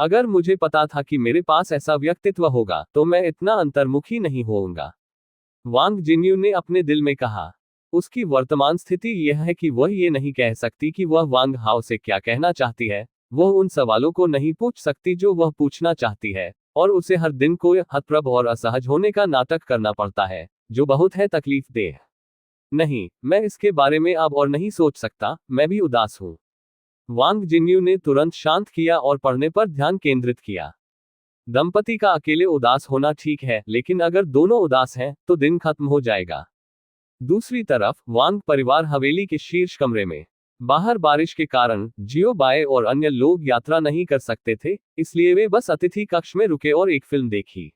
S1: अगर मुझे पता था कि मेरे पास ऐसा व्यक्तित्व होगा तो मैं इतना अंतर्मुखी नहीं होऊंगा, वांग जिन्यू ने अपने दिल में कहा। उसकी वर्तमान स्थिति यह है कि वह ये नहीं कह सकती कि वह वांग हाओ से क्या कहना चाहती है। वह उन सवालों को नहीं पूछ सकती जो वह पूछना चाहती है, और उसे हर दिन कोई हतप्रभ और असहज होने का नाटक करना पड़ता है, जो बहुत है तकलीफ देह। नहीं, मैं इसके बारे में अब और नहीं सोच सकता, मैं भी उदास हूं। वांग जिन्यू ने तुरंत शांत किया और पढ़ने पर ध्यान केंद्रित किया। दंपति का अकेले उदास होना ठीक है, लेकिन अगर दोनों उदास हैं तो दिन खत्म हो जाएगा। दूसरी तरफ वांग परिवार हवेली के शीर्ष कमरे में। बाहर बारिश के कारण जियो बाय और अन्य लोग यात्रा नहीं कर सकते थे, इसलिए वे बस अतिथि कक्ष में रुके और एक फिल्म देखी।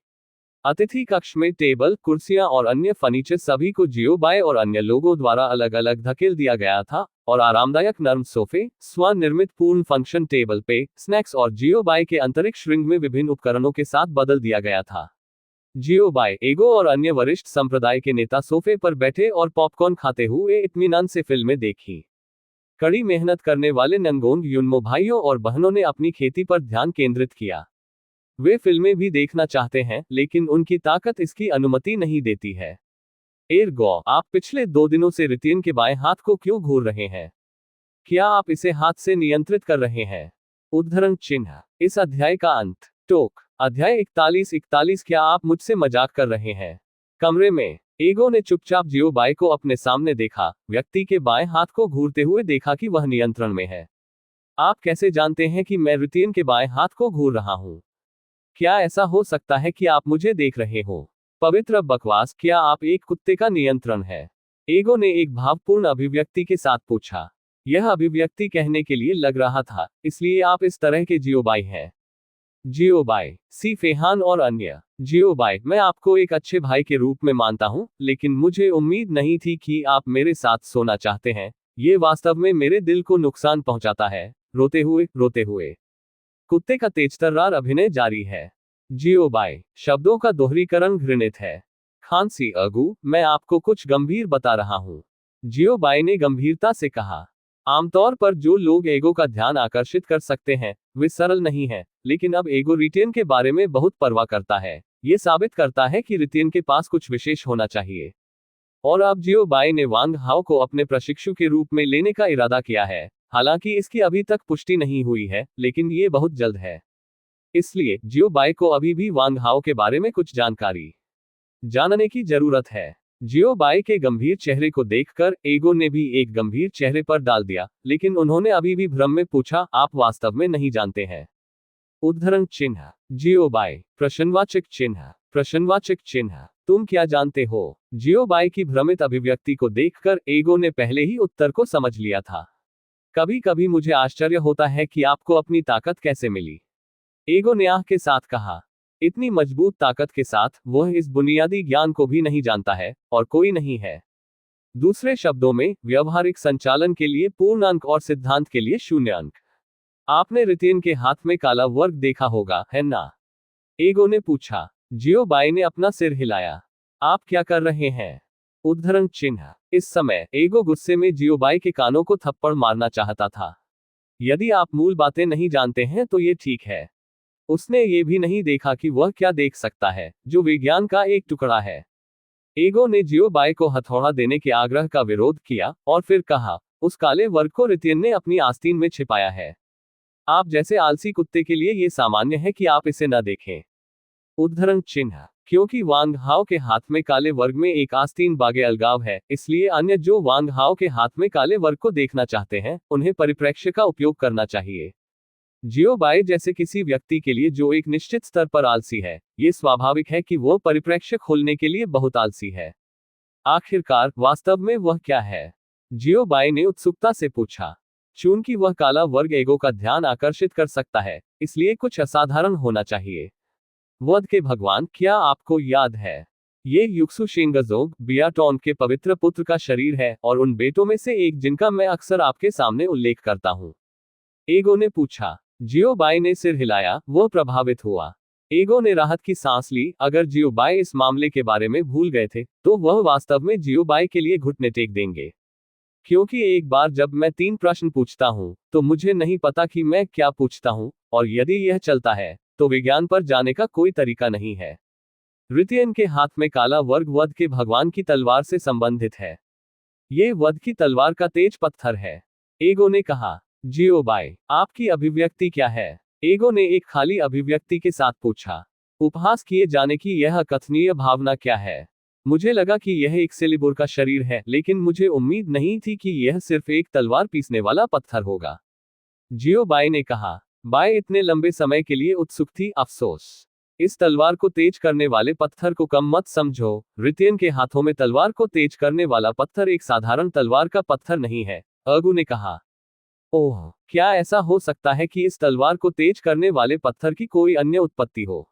S1: अतिथि कक्ष में टेबल, कुर्सियां और अन्य फर्नीचर सभी को जियो बाय और अन्य लोगों द्वारा अलग अलग धकेल दिया गया था, और आरामदायक नर्म सोफे, स्वनिर्मित पूर्ण फंक्शन टेबल पे स्नैक्स और जियो बाय के अंतरिक्ष रिंग में विभिन्न उपकरणों के साथ बदल दिया गया था। जियो बाय, एगो और अन्य वरिष्ठ संप्रदाय के नेता सोफे पर बैठे और पॉपकॉर्न खाते हुए इत्मीनान से फिल्में देखी। कड़ी मेहनत करने वाले नंगोंग युनमो भाइयों और बहनों ने अपनी खेती पर ध्यान केंद्रित किया। वे फिल्में भी देखना चाहते हैं, लेकिन उनकी ताकत इसकी अनुमति नहीं देती है। एरगो, आप पिछले 2 दिनों से रितियन के बाएं हाथ को क्यों घूर रहे हैं? क्या आप इसे हाथ से नियंत्रित कर रहे हैं? उद्धरण चिन्ह। इस अध्याय का अंत। टोक। अध्याय 41 क्या आप मुझसे मजाक कर रहे हैं? कमरे में एगो ने चुपचाप जियो बाय को अपने सामने देखा, व्यक्ति के बाएं हाथ को घूरते हुए देखा कि वह नियंत्रण में है। आप कैसे जानते हैं कि मैं रितियन के बाएं हाथ को घूर रहा हूं? क्या ऐसा हो सकता है कि आप मुझे देख रहे हो? पवित्र बकवास, क्या आप एक कुत्ते का नियंत्रण है? एगो ने एक भावपूर्ण अभिव्यक्ति के साथ पूछा। यह अभिव्यक्ति कहने के लिए लग रहा था, इसलिए आप इस तरह के जियोबाई हैं। जियोबाई, सी फेहान और अन्य। जियोबाई, मैं आपको एक अच्छे भाई के रूप में मानता हूं, लेकिन मुझे उम्मीद नहीं थी कि आप मेरे साथ सोना चाहते हैं। ये वास्तव में मेरे दिल को नुकसान पहुंचाता है। रोते हुए कुत्ते का तेजतर्रार अभिनय जारी है। जियोबाई, शब्दों का दोहरीकरण घृणित है। खांसी अगू, मैं आपको कुछ गंभीर बता रहा हूं। जियोबाई ने गंभीरता से कहा। आमतौर पर जो लोग एगो का ध्यान आकर्षित कर सकते हैं, वे सरल नहीं हैं, लेकिन अब एगो रिटेन के बारे में बहुत परवाह करता है। ये साबित करता है कि रिटेन के पास कुछ विशेष होना चाहिए। और अब जियोबाई ने वांग हाओ को अपने प्रशिक्षु के रूप में लेने का इरादा किया है। हालांकि इसकी अभी तक पुष्टि नहीं हुई है, लेकिन ये बहुत जल्द है। इसलिए जियोबाई को अभी भी वांग हाओ के बारे में कुछ जानकारी जानने की जरूरत है। जियोबाई के गंभीर चेहरे को देखकर एगो ने भी एक गंभीर चेहरे पर डाल दिया, लेकिन उन्होंने अभी भी भ्रम में पूछा, आप वास्तव में नहीं जानते हैं? उद्धरण चिन्ह। जियोबाई, प्रश्नवाचक चिन्ह, तुम क्या जानते हो? जियोबाई की भ्रमित अभिव्यक्ति को देखकर एगो ने पहले ही उत्तर को समझ लिया था। कभी कभी मुझे आश्चर्य होता है कि आपको अपनी ताकत कैसे मिली, एगो ने आह के साथ कहा। इतनी मजबूत ताकत के साथ वह इस बुनियादी ज्ञान को भी नहीं जानता है, और कोई नहीं है। दूसरे शब्दों में, व्यवहारिक संचालन के लिए पूर्ण अंक और सिद्धांत के लिए 0 अंक। आपने रितेन के हाथ में काला वर्ग देखा होगा, है ना? एगो ने पूछा। जियोबाई ने अपना सिर हिलाया। आप क्या कर रहे हैं? उद्धरण चिन्ह। इस समय एगो गुस्से में जियोबाई के कानों को थप्पड़ मारना चाहता था। यदि आप मूल बातें नहीं जानते हैं तो ये ठीक है। उसने ये भी नहीं देखा कि वह क्या देख सकता है, जो विज्ञान का एक टुकड़ा है। एगो ने जियोबाई को हथौड़ा देने के आग्रह का विरोध किया, और फिर कहा, उस काले वर्ग को रितियन ने अपनी आस्तीन में छिपाया है। आप जैसे आलसी कुत्ते के लिए ये सामान्य है कि आप इसे न देखें। उद्धरण चिन्ह। क्योंकि वांग हाओ के हाथ में काले वर्ग में एक आस्तीन बागे अलगाव है, इसलिए अन्य जो वांग हाओ के हाथ में काले वर्ग को देखना चाहते हैं, उन्हें परिप्रेक्ष्य का उपयोग करना चाहिए। जियोबाई जैसे किसी व्यक्ति के लिए जो एक निश्चित स्तर पर आलसी है, ये स्वाभाविक है कि वो परिप्रेक्ष्य खोलने के लिए बहुत आलसी है। आखिरकार वास्तव में वह क्या है? जियोबाई ने उत्सुकता से पूछा। चूंकि वह काला वर्ग एगो का ध्यान आकर्षित कर सकता है, इसलिए कुछ असाधारण होना चाहिए। वध के भगवान, क्या आपको याद है? ये युक्सु शेंगजोग बियाटोन के पवित्र पुत्र का शरीर है, और उन बेटों में से एक जिनका मैं अक्सर आपके सामने उल्लेख करता हूं। एगो ने पूछा। जियोबाई ने सिर हिलाया, वो प्रभावित हुआ। एगो ने राहत की सांस ली। अगर जियोबाई इस मामले के बारे में भूल गए थे, तो वह वास्तव में जियोबाई के लिए घुटने टेक देंगे। क्योंकि एक बार जब मैं 3 प्रश्न पूछता हूं, तो मुझे नहीं पता कि मैं क्या पूछता हूं, और यदि यह चलता है, तो विज्ञान पर जाने का कोई तरीका नहीं है। रितियन के हाथ में काला वर्ग वध के भगवान की तलवार से संबंधित है। ये वध की तलवार का तेज पत्थर है। एगो ने कहा, जियो बाय, आपकी अभिव्यक्ति क्या है? एगो ने एक खाली अभिव्यक्ति के साथ पूछा। उपहास किए जाने की यह अकथनीय भावना क्या है? मुझे लगा कि यह एक सेलिबुर का शरीर है, लेकिन मुझे उम्मीद नहीं थी कि यह सिर्फ एक तलवार पीसने वाला पत्थर होगा। जियो बाय ने कहा। बाय इतने लंबे समय के लिए उत्सुक थी, अफसोस। इस तलवार को तेज करने वाले पत्थर को कम मत समझो। रितियन के हाथों में तलवार को तेज करने वाला पत्थर एक साधारण तलवार का पत्थर नहीं है, अगु ने कहा। ओह, क्या ऐसा हो सकता है कि इस तलवार को तेज करने वाले पत्थर की कोई अन्य उत्पत्ति हो?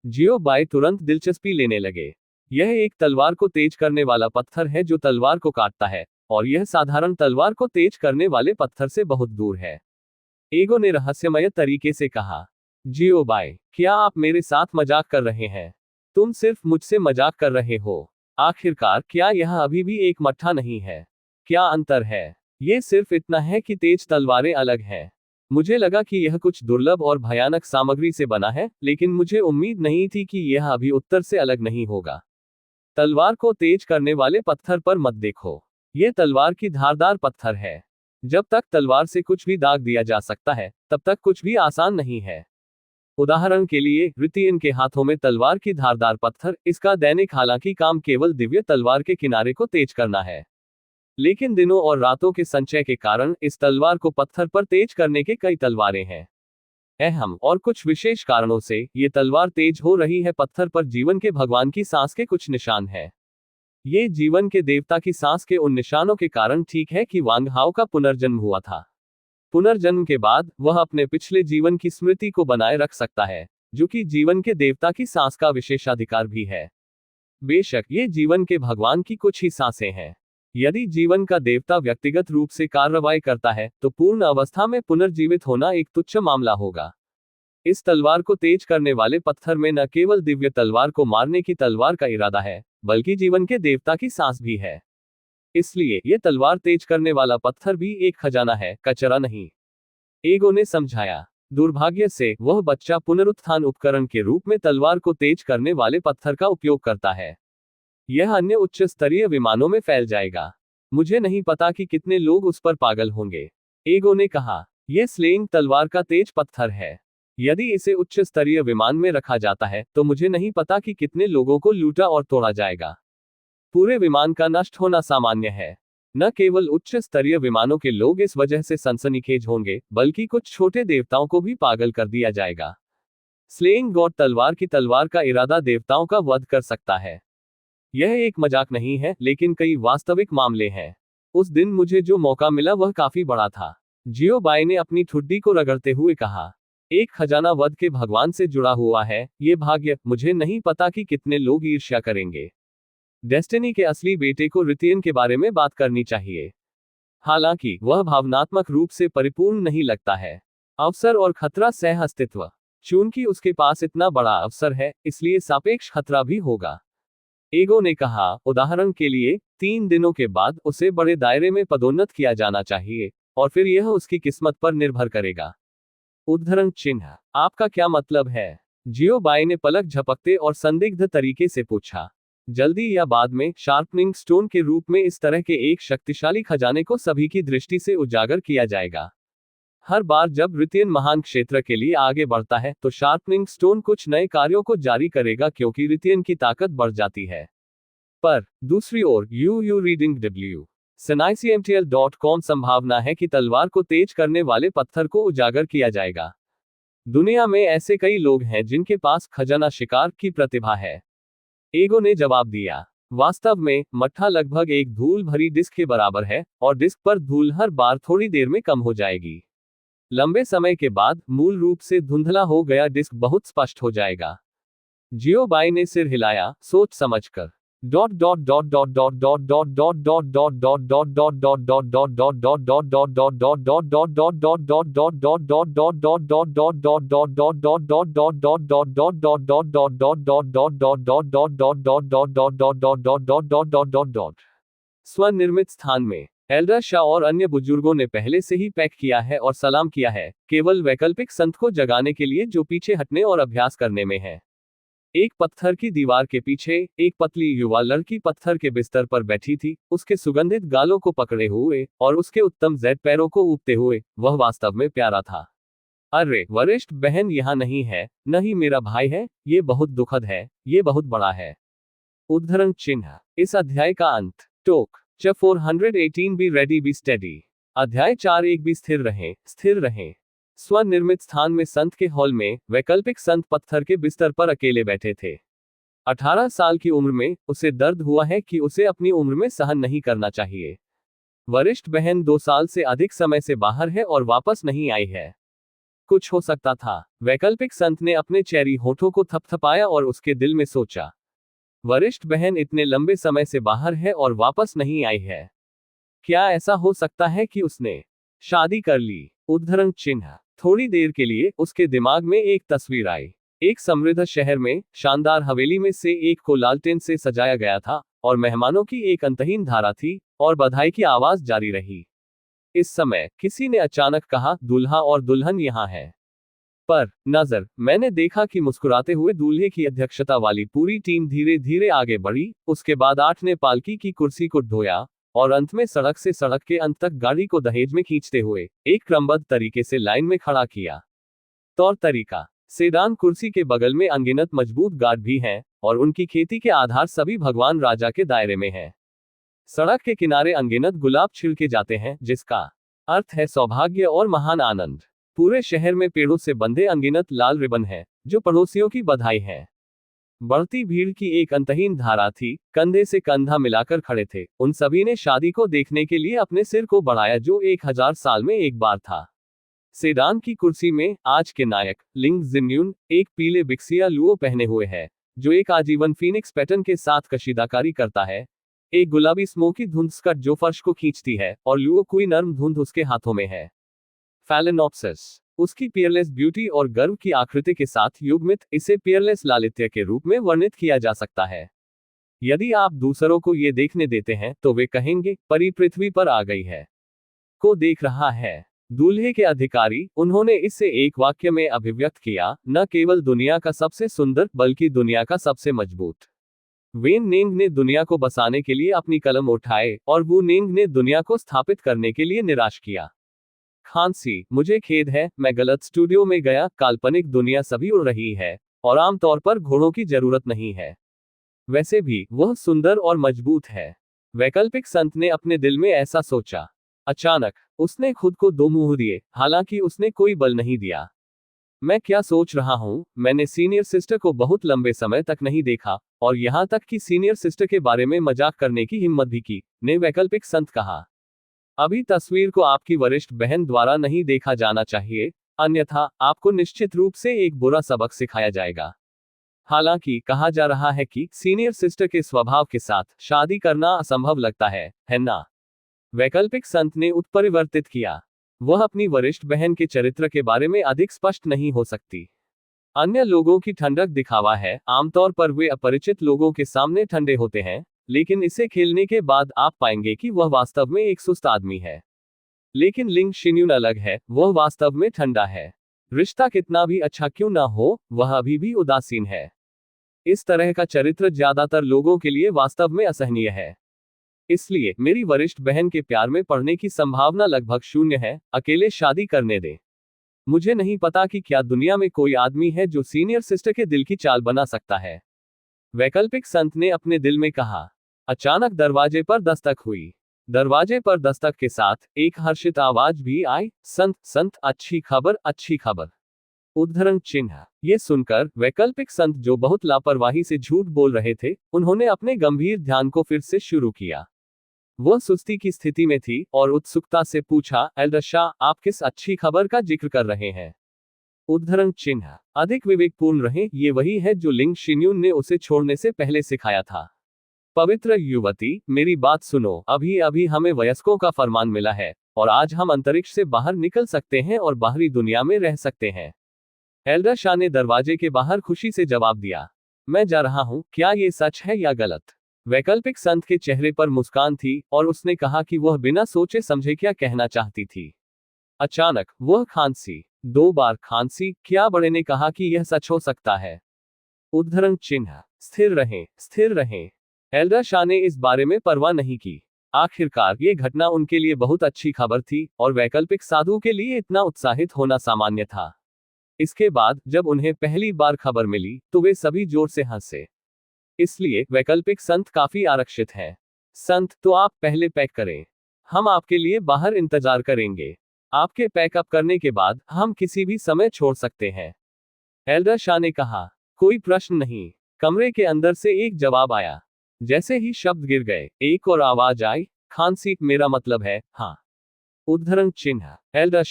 S1: जियो बाय तुरंत दिलचस्पी लेने लगे। यह एक तलवार को तेज करने वाला पत्थर है जो तलवार को काटता है, और यह साधारण तलवार को तेज करने वाले पत्थर से बहुत दूर है। एगो ने रहस्यमय तरीके से कहा। जियो बाय, क्या आप मेरे साथ मजाक कर रहे हैं? तुम सिर्फ मुझसे मजाक कर रहे हो। आखिरकार क्या यह अभी भी एक मट्ठा नहीं है? क्या अंतर है? ये सिर्फ इतना है कि तेज तलवारें अलग हैं। मुझे लगा कि यह कुछ दुर्लभ और भयानक सामग्री से बना है, लेकिन मुझे उम्मीद नहीं थी कि यह अभी उत्तर से अलग नहीं होगा। तलवार को तेज करने वाले पत्थर पर मत देखो। यह तलवार की धारदार पत्थर है। जब तक तलवार से कुछ भी दाग दिया जा सकता है, तब तक कुछ भी आसान नहीं है। उदाहरण के लिए, रितियन के हाथों में तलवार की धारदार पत्थर, इसका दैनिक हालांकि काम केवल दिव्य तलवार के किनारे को तेज करना है। लेकिन दिनों और रातों के संचय के कारण इस तलवार को पत्थर पर तेज करने के कई तलवारें हैं। अहम और कुछ विशेष कारणों से ये तलवार तेज हो रही है। पत्थर पर जीवन के भगवान की सांस के कुछ निशान हैं। ये जीवन के देवता की सांस के उन निशानों के कारण ठीक है कि वांग हाओ का पुनर्जन्म हुआ था। पुनर्जन्म के बाद वह अपने पिछले जीवन की स्मृति को बनाए रख सकता है, जो कि जीवन के देवता की सांस का विशेषाधिकार भी है। बेशक ये जीवन के भगवान की कुछ ही सांसें हैं। यदि जीवन का देवता व्यक्तिगत रूप से कार्रवाई करता है, तो पूर्ण अवस्था में पुनर्जीवित होना एक तुच्छ मामला होगा। इस तलवार को तेज करने वाले पत्थर में न केवल दिव्य तलवार को मारने की तलवार का इरादा है, बल्कि जीवन के देवता की सांस भी है। इसलिए ये तलवार तेज करने वाला पत्थर भी एक खजाना है, कचरा नहीं। एगो ने समझाया। दुर्भाग्य से वह बच्चा पुनरुत्थान उपकरण के रूप में तलवार को तेज करने वाले पत्थर का उपयोग करता है। यह अन्य उच्च स्तरीय विमानों में फैल जाएगा। मुझे नहीं पता कि कितने लोग उस पर पागल होंगे। एगो ने कहा। यह स्लेइंग तलवार का तेज पत्थर है। यदि इसे उच्च स्तरीय विमान में रखा जाता है, तो मुझे नहीं पता कि कितने लोगों को लूटा और तोड़ा जाएगा। पूरे विमान का नष्ट होना सामान्य है। न केवल उच्च स्तरीय विमानों के लोग इस वजह से सनसनीखेज होंगे, बल्कि कुछ छोटे देवताओं को भी पागल कर दिया जाएगा। स्लेइंग गॉड तलवार की तलवार का इरादा देवताओं का वध कर सकता है। यह एक मजाक नहीं है, लेकिन कई वास्तविक मामले हैं। उस दिन मुझे जो मौका मिला वह काफी बड़ा था। जियो बाय ने अपनी ठुड्डी को रगड़ते हुए कहा। एक खजाना वध के भगवान से जुड़ा हुआ है, ये भाग्य, मुझे नहीं पता कि कितने लोग ईर्ष्या करेंगे। डेस्टिनी के असली बेटे को रितियन के बारे में बात करनी चाहिए। हालांकि वह भावनात्मक रूप से परिपूर्ण नहीं लगता है। अवसर और खतरा सह अस्तित्व। चूंकि उसके पास इतना बड़ा अवसर है, इसलिए सापेक्ष खतरा भी होगा। एगो ने कहा, उदाहरण के लिए, 3 दिनों के बाद उसे बड़े दायरे में पदोन्नत किया जाना चाहिए, और फिर यह उसकी किस्मत पर निर्भर करेगा। उद्धरण चिन्ह। आपका क्या मतलब है? जियो बाय ने पलक झपकते और संदिग्ध तरीके से पूछा। जल्दी या बाद में शार्पनिंग स्टोन के रूप में इस तरह के एक शक्तिशाली खजाने को सभी की दृष्टि से उजागर किया जाएगा। हर बार जब रितियन महान क्षेत्र के लिए आगे बढ़ता है, तो शार्पनिंग स्टोन कुछ नए कार्यों को जारी करेगा, क्योंकि रितियन की ताकत बढ़ जाती है। पर दूसरी ओर यू रीडिंग डब्ल्यू SNICMTL.com संभावना है कि तलवार को तेज करने वाले पत्थर को उजागर किया जाएगा। दुनिया में ऐसे कई लोग हैं जिनके पास खजाना शिकार की प्रतिभा है। एगो ने जवाब दिया। वास्तव में, मट्ठा लगभग एक धूल भरी डिस्क के बराबर है, और डिस्क पर धूल हर बार थोड़ी देर में कम हो जाएगी। लंबे समय के बाद मूल रूप से धुंधला हो गया डिस्क बहुत स्पष्ट हो जाएगा। जियो बाय ने सिर हिलाया, सोच समझकर। स्वनिर्मित स्थान में एल्डर शाह और अन्य बुजुर्गों ने पहले से ही पैक किया है और सलाम किया है, केवल वैकल्पिक संत को जगाने के लिए जो पीछे हटने और अभ्यास करने में है। एक पत्थर की दीवार के पीछे एक पतली युवा लड़की पत्थर के बिस्तर पर बैठी थी, उसके सुगंधित गालों को पकड़े हुए और उसके उत्तम जेड पैरों को ऊपते हुए। वह वास्तव में प्यारा था। अरे वरिष्ठ बहन यहाँ नहीं है, न ही मेरा भाई है, ये बहुत दुखद है, ये बहुत बड़ा है। उद्धरण चिन्ह। इस अध्याय का अंत। टोक च 418 बी रेडी बी स्टेडी। अध्याय 4:1 भी स्थिर रहें, स्थिर रहें। स्वनिर्मित स्थान में संत के हॉल में वैकल्पिक संत पत्थर के बिस्तर पर अकेले बैठे थे। 18 साल की उम्र में उसे दर्द हुआ है कि उसे अपनी उम्र में सहन नहीं करना चाहिए। वरिष्ठ बहन 2 साल से अधिक समय से बाहर है और वापस नहीं आई है। कुछ हो सकता था। वैकल्पिक संत ने अपने चेरी होठों को थपथपाया और उसके दिल में सोचा, वरिष्ठ बहन इतने लंबे समय से बाहर है और वापस नहीं आई है। क्या ऐसा हो सकता है कि उसने शादी कर ली? उद्धरण चिन्ह। थोड़ी देर के लिए उसके दिमाग में एक तस्वीर आई। एक समृद्ध शहर में शानदार हवेली में से एक को लालटेन से सजाया गया था और मेहमानों की एक अंतहीन धारा थी और बधाई की आवाज जारी रही। इस समय किसी ने अचानक कहा, दूल्हा और दुल्हन यहाँ है। पर नजर मैंने देखा कि मुस्कुराते हुए दूल्हे की अध्यक्षता वाली पूरी टीम धीरे धीरे आगे बढ़ी। उसके बाद 8 ने पालकी की कुर्सी को ढोया और अंत में सड़क से सड़क के अंत तक गाड़ी को दहेज में खींचते हुए एक क्रमबद्ध तरीके से लाइन में खड़ा किया। तौर तरीका। सेडान कुर्सी के बगल में अनगिनत मजबूत गार्ड भी हैं और उनकी खेती के आधार सभी भगवान राजा के दायरे में हैं। सड़क के किनारे अनगिनत गुलाब छिड़के जाते हैं, जिसका अर्थ है सौभाग्य और महान आनंद। पूरे शहर में पेड़ों से बंधे अनगिनत लाल रिबन हैं, जो पड़ोसियों की बधाई है। बढ़ती भीड़ की एक अंतहीन धारा थी, कंधे से कंधा मिलाकर खड़े थे। उन सभी ने शादी को देखने के लिए अपने सिर को बढ़ाया, जो 1000 साल में एक बार था। सेडान की कुर्सी में आज के नायक लिंग जिन्यून एक पीले बिक्सिया लुओ पहने हुए है, जो एक आजीवन फीनिक्स पैटर्न के साथ कशीदाकारी करता है। एक गुलाबी स्मोकी धुंध स्कर्ट जो फर्श को खींचती है और लुओ कोई नर्म धुंध उसके हाथों में है। फैलेनॉप्सिस उसकी पियरलेस ब्यूटी और गर्व की आकृति के साथ युग्मित, इसे पियरलेस लालित्य के रूप में वर्णित किया जा सकता है। यदि आप दूसरों को ये देखने देते हैं तो वे कहेंगे, परी पृथ्वी पर आ गई है। को देख रहा है। दूल्हे के अधिकारी, उन्होंने इसे एक वाक्य में अभिव्यक्त किया, न केवल दुनिया का सबसे सुंदर बल्कि दुनिया का सबसे मजबूत। वेन नेंग ने दुनिया को बसाने के लिए अपनी कलम उठाए और वू नेंग ने दुनिया को स्थापित करने के लिए निराश किया। खांसी, मुझे खेद है, मैं गलत स्टूडियो में गया। काल्पनिक दुनिया सभी उड़ रही है और आमतौर पर घोड़ों की जरूरत नहीं है। वैसे भी वह सुंदर और मजबूत है। वैकल्पिक संत ने अपने दिल में ऐसा सोचा। अचानक उसने खुद को 2 मुंह दिए, हालांकि उसने कोई बल नहीं दिया। मैं क्या सोच रहा हूं? मैंने सीनियर सिस्टर को बहुत लंबे समय तक नहीं देखा और यहां तक कि सीनियर सिस्टर के बारे में मजाक करने की हिम्मत भी की, ने वैकल्पिक संत कहा। अभी तस्वीर को आपकी वरिष्ठ बहन द्वारा नहीं देखा जाना चाहिए, अन्यथा आपको निश्चित रूप से एक बुरा सबक सिखाया जाएगा। हालांकि कहा जा रहा है कि सीनियर सिस्टर के स्वभाव के साथ शादी करना असंभव लगता है ना? वैकल्पिक संत ने उत्परिवर्तित किया। वह अपनी वरिष्ठ बहन के चरित्र के बारे में अधिक स्पष्ट नहीं हो सकती। अन्य लोगों की ठंडक दिखावा है, आमतौर पर वे अपरिचित लोगों के सामने ठंडे होते हैं, लेकिन इसे खेलने के बाद आप पाएंगे कि वह वास्तव में एक सुस्त आदमी है। लेकिन लिंग शिन्यून अलग है, वह वास्तव में ठंडा है। रिश्ता कितना भी अच्छा क्यों ना हो, वह अभी भी उदासीन है। इस तरह का चरित्र ज्यादातर लोगों के लिए वास्तव में असहनीय है। इसलिए मेरी वरिष्ठ बहन के प्यार में पड़ने की संभावना लगभग 0 है। अकेले शादी करने दें। मुझे नहीं पता कि क्या दुनिया में कोई आदमी है जो सीनियर सिस्टर के दिल की चाल बना सकता है, वैकल्पिक संत ने अपने दिल में कहा। अचानक दरवाजे पर दस्तक हुई। दरवाजे पर दस्तक के साथ एक हर्षित आवाज भी आई, संत संत, अच्छी खबर, अच्छी खबर। उद्धरण चिन्ह। ये सुनकर वैकल्पिक संत, जो बहुत लापरवाही से झूठ बोल रहे थे, उन्होंने अपने गंभीर ध्यान को फिर से शुरू किया। वह सुस्ती की स्थिति में थी और उत्सुकता से पूछा, एल्डर शाह, आप किस अच्छी खबर का जिक्र कर रहे हैं? उद्धरण चिन्ह। अधिक विवेकपूर्ण रहें, ये वही है जो लिंग शिन्यून ने उसे छोड़ने से पहले सिखाया था। पवित्र युवती, मेरी बात सुनो, अभी अभी हमें वयस्कों का फरमान मिला है और आज हम अंतरिक्ष से बाहर निकल सकते हैं और बाहरी दुनिया में रह सकते हैं। एल्डर शाह ने दरवाजे के बाहर खुशी से जवाब दिया। मैं जा रहा हूं, क्या ये सच है या गलत? वैकल्पिक संत के चेहरे पर मुस्कान थी और उसने कहा कि वह बिना सोचे समझे क्या कहना चाहती थी। अचानक वह खांसी, 2 बार खांसी। क्या बड़े ने कहा कि यह सच हो सकता है? उद्धरण चिन्ह। स्थिर रहें, स्थिर रहें। एल्डर शाह ने इस बारे में परवाह नहीं की। आखिरकार ये घटना उनके लिए बहुत अच्छी खबर थी और वैकल्पिक साधु के लिए इतना उत्साहित होना सामान्य था। इसके बाद जब उन्हें पहली बार खबर मिली तो वे सभी जोर से हंसे। इसलिए वैकल्पिक संत काफी आरक्षित हैं। संत, तो आप पहले पैक करें। हम आपके लिए बाहर इंतजार करेंगे। आपके पैकअप करने के बाद हम किसी भी समय छोड़ सकते हैं। एल्डर शाह ने कहा। कोई प्रश्न नहीं। कमरे के अंदर से एक जवाब आया। जैसे ही शब्द गिर गए, एक और आवाज आई, खांसी, मेरा मतलब है, हाँ। उद्धरण चिन्ह। एल्डर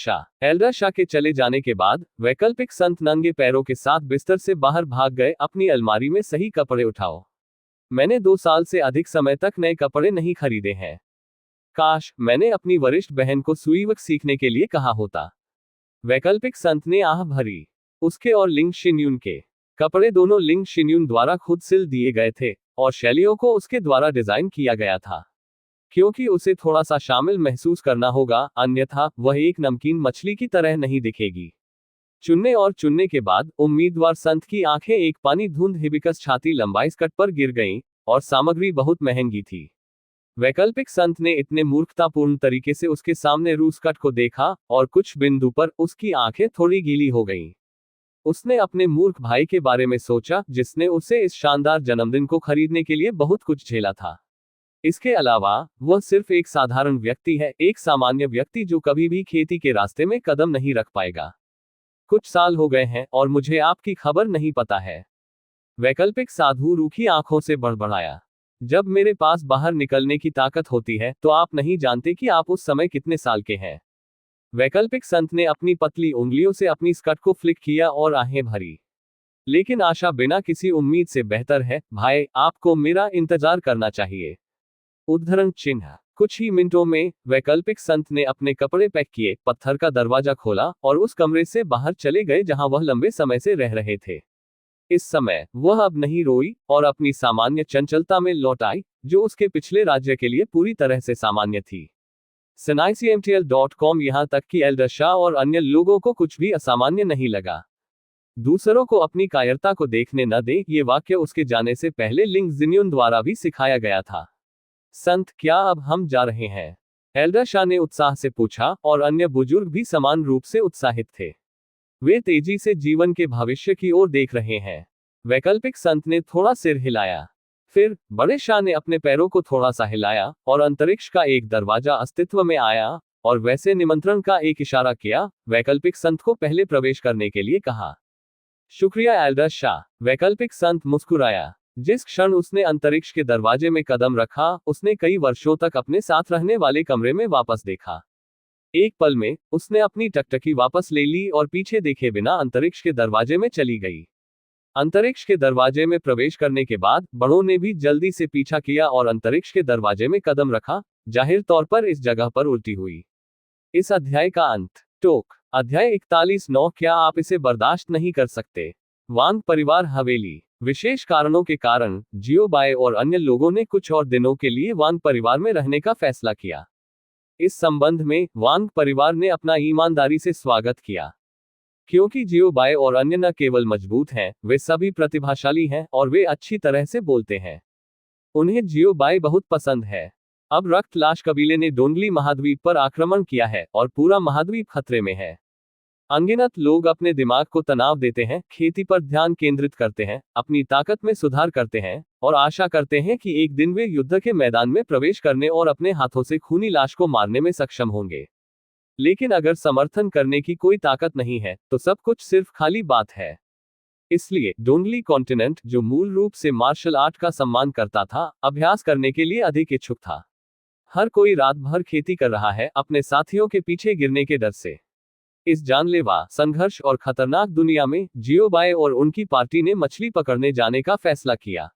S1: शाह के चले जाने के बाद वैकल्पिक संत नंगे पैरों के साथ बिस्तर से बाहर भाग गए। अपनी अलमारी में सही कपड़े उठाओ। मैंने 2 साल से अधिक समय तक नए कपड़े नहीं खरीदे हैं। काश मैंने अपनी वरिष्ठ बहन को सुईवक सीखने के लिए कहा होता। वैकल्पिक संत ने आह भरी। उसके और लिंग शिन्यून के कपड़े दोनों लिंग शिन्यून द्वारा खुद सिल दिए गए थे और शैलियों को उसके द्वारा डिजाइन किया गया था, क्योंकि उसे थोड़ा सा शामिल महसूस करना होगा, अन्यथा वह एक नमकीन मछली की तरह नहीं दिखेगी। चुनने और चुनने के बाद उम्मीदवार संत की आंखें एक पानी धुंध हिबिकस छाती लंबाई स्कर्ट पर गिर गईं और सामग्री बहुत महंगी थी। वैकल्पिक संत ने इतने मूर्खतापूर्ण तरीके से उसके सामने रूस कट को देखा और कुछ बिंदु पर उसकी आंखें थोड़ी गीली हो गईं। उसने अपने मूर्ख भाई के बारे में सोचा जिसने उसे इस शानदार जन्मदिन को खरीदने के लिए बहुत कुछ झेला था। इसके अलावा वह सिर्फ एक साधारण व्यक्ति है, एक सामान्य व्यक्ति जो कभी भी खेती के रास्ते में कदम नहीं रख पाएगा। कुछ साल हो गए हैं और मुझे आपकी खबर नहीं पता है। वैकल्पिक साधु रूखी आंखों से बड़बड़ाया। जब मेरे पास बाहर निकलने की ताकत होती है तो आप नहीं जानते कि आप उस समय कितने साल के हैं। वैकल्पिक संत ने अपनी पतली उंगलियों से अपनी स्कर्ट को फ्लिक किया और आहें भरी। लेकिन आशा बिना किसी उम्मीद से बेहतर है, भाई, आपको मेरा इंतजार करना चाहिए। उद्धरण चिन्ह। कुछ ही मिनटों में वैकल्पिक संत ने अपने कपड़े पैक किए, पत्थर का दरवाजा खोला और उस कमरे से बाहर चले गए जहां वह लंबे समय से रह रहे थे। इस समय वह अब नहीं रोई और अपनी सामान्य चंचलता में लौट आई, जो उसके पिछले राज्य के लिए पूरी तरह से सामान्य थी। SNICMTL.com। यहाँ तक कि एल्डर शाह और अन्य लोगों को कुछ भी असामान्य नहीं लगा। दूसरों को अपनी कायरता को देखने न दें, ये वाक्य उसके जाने से पहले लिंग जिन्यून द्वारा भी सिखाया गया था। संत, क्या अब हम जा रहे हैं? एल्डर शाह ने उत्साह से पूछा और अन्य बुजुर्ग भी समान रूप से उत्साहित थे। वे तेजी से जीवन के भविष्य की ओर देख रहे हैं। वैकल्पिक संत ने थोड़ा सिर हिलाया। फिर बड़े शाह ने अपने पैरों को थोड़ा सा हिलाया और अंतरिक्ष का एक दरवाजा अस्तित्व में आया और वैसे निमंत्रण का एक इशारा किया। वैकल्पिक संत को पहले प्रवेश करने के लिए कहा। शुक्रिया एल्डर शाह। वैकल्पिक संत मुस्कुराया। जिस क्षण उसने अंतरिक्ष के दरवाजे में कदम रखा, उसने कई वर्षों तक अपने साथ रहने वाले कमरे में वापस देखा। एक पल में उसने अपनी टकटकी वापस ले ली और पीछे देखे बिना अंतरिक्ष के दरवाजे में चली गई। अंतरिक्ष के दरवाजे में प्रवेश करने के बाद बड़ों ने भी जल्दी से पीछा किया और अंतरिक्ष के दरवाजे में कदम रखा, जाहिर तौर पर इस जगह पर उल्टी हुई। इस अध्याय का अंत। टोक। अध्याय 41-9। क्या आप इसे बर्दाश्त नहीं कर सकते? वांग परिवार हवेली। विशेष कारणों के कारण जियो बाय और अन्य लोगों ने कुछ और दिनों के लिए वांग परिवार में रहने का फैसला किया। इस संबंध में वांग परिवार ने अपना ईमानदारी से स्वागत किया, क्योंकि जियो बाय और अन्य न केवल मजबूत हैं, वे सभी प्रतिभाशाली हैं और वे अच्छी तरह से बोलते हैं। उन्हें जियो बाय बहुत पसंद है। अब रक्त लाश कबीले ने डोंगली महाद्वीप पर आक्रमण किया है और पूरा महाद्वीप खतरे में है। अनगिनत लोग अपने दिमाग को तनाव देते हैं, खेती पर ध्यान केंद्रित करते हैं, अपनी ताकत में सुधार करते हैं और आशा करते हैं कि एक दिन वे युद्ध के मैदान में प्रवेश करने और अपने हाथों से खूनी लाश को मारने में सक्षम होंगे। लेकिन अगर समर्थन करने की कोई ताकत नहीं है तो सब कुछ सिर्फ खाली बात है। इसलिए डोंगली कॉन्टिनेंट, जो मूल रूप से मार्शल आर्ट का सम्मान करता था, अभ्यास करने के लिए अधिक इच्छुक था। हर कोई रात भर खेती कर रहा है, अपने साथियों के पीछे गिरने के डर से। इस जानलेवा, संघर्ष और खतरनाक दुनिया में जियो बाय और उनकी पार्टी ने मछली पकड़ने जाने का फैसला किया।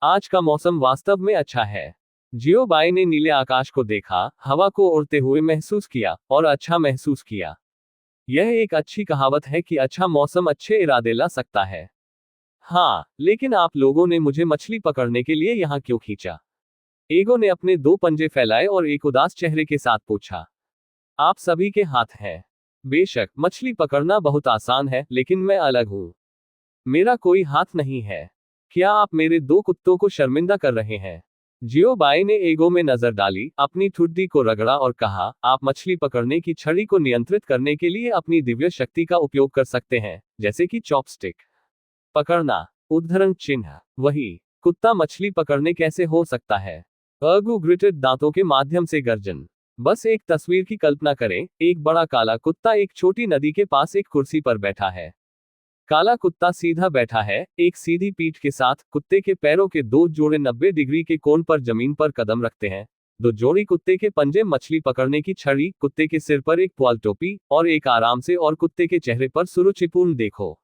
S1: आज का मौसम वास्तव में अच्छा है। जियो बाय ने नीले आकाश को देखा, हवा को उड़ते हुए महसूस किया और अच्छा महसूस किया। यह एक अच्छी कहावत है कि अच्छा मौसम अच्छे इरादे ला सकता है। हाँ, लेकिन आप लोगों ने मुझे मछली पकड़ने के लिए यहाँ क्यों खींचा? एगो ने अपने दो पंजे फैलाए और एक उदास चेहरे के साथ पूछा। आप सभी के हाथ हैं। बेशक, मछली पकड़ना बहुत आसान है, लेकिन मैं अलग हूँ। मेरा कोई हाथ नहीं है। क्या आप मेरे दो कुत्तों को शर्मिंदा कर रहे हैं? जियोबाई ने एगो में नजर डाली, अपनी ठुड्डी को रगड़ा और कहा, आप मछली पकड़ने की छड़ी को नियंत्रित करने के लिए अपनी दिव्य शक्ति का उपयोग कर सकते हैं, जैसे कि चॉपस्टिक। पकड़ना। उद्धरण चिन्ह। वही कुत्ता मछली पकड़ने कैसे हो सकता है? अगू ग्रिटेड दांतों के माध्यम से गर्जन। बस एक तस्वीर की कल्पना करें, एक बड़ा काला कुत्ता एक छोटी नदी के पास एक कुर्सी पर बैठा है। काला कुत्ता सीधा बैठा है, एक सीधी पीठ के साथ। कुत्ते के पैरों के दो जोड़े 90 डिग्री के कोण पर जमीन पर कदम रखते हैं। दो जोड़ी कुत्ते के पंजे मछली पकड़ने की छड़ी, कुत्ते के सिर पर एक पुआल टोपी, और एक आराम से और कुत्ते के चेहरे पर सुरुचिपूर्ण देखो।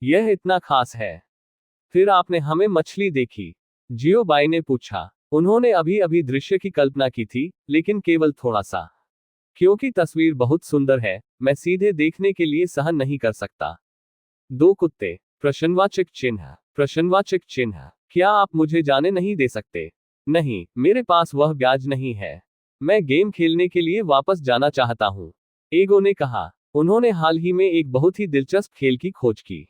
S1: यह इतना खास है। फिर आपने हमें मछली देखी? जियोबाई ने पूछा। उन्होंने अभी अभी दृश्य की कल्पना की थी, लेकिन केवल थोड़ा सा। क्योंकि तस्वीर बहुत सुंदर है, मैं सीधे देखने के लिए सहन नहीं कर सकता। दो कुत्ते। प्रश्नवाचक चिन्ह। प्रश्नवाचक चिन्ह। क्या आप मुझे जाने नहीं दे सकते? नहीं, मेरे पास वह ब्याज नहीं है। मैं गेम खेलने के लिए वापस जाना चाहता हूँ। एगो ने कहा। उन्होंने हाल ही में एक बहुत ही दिलचस्प खेल की खोज की।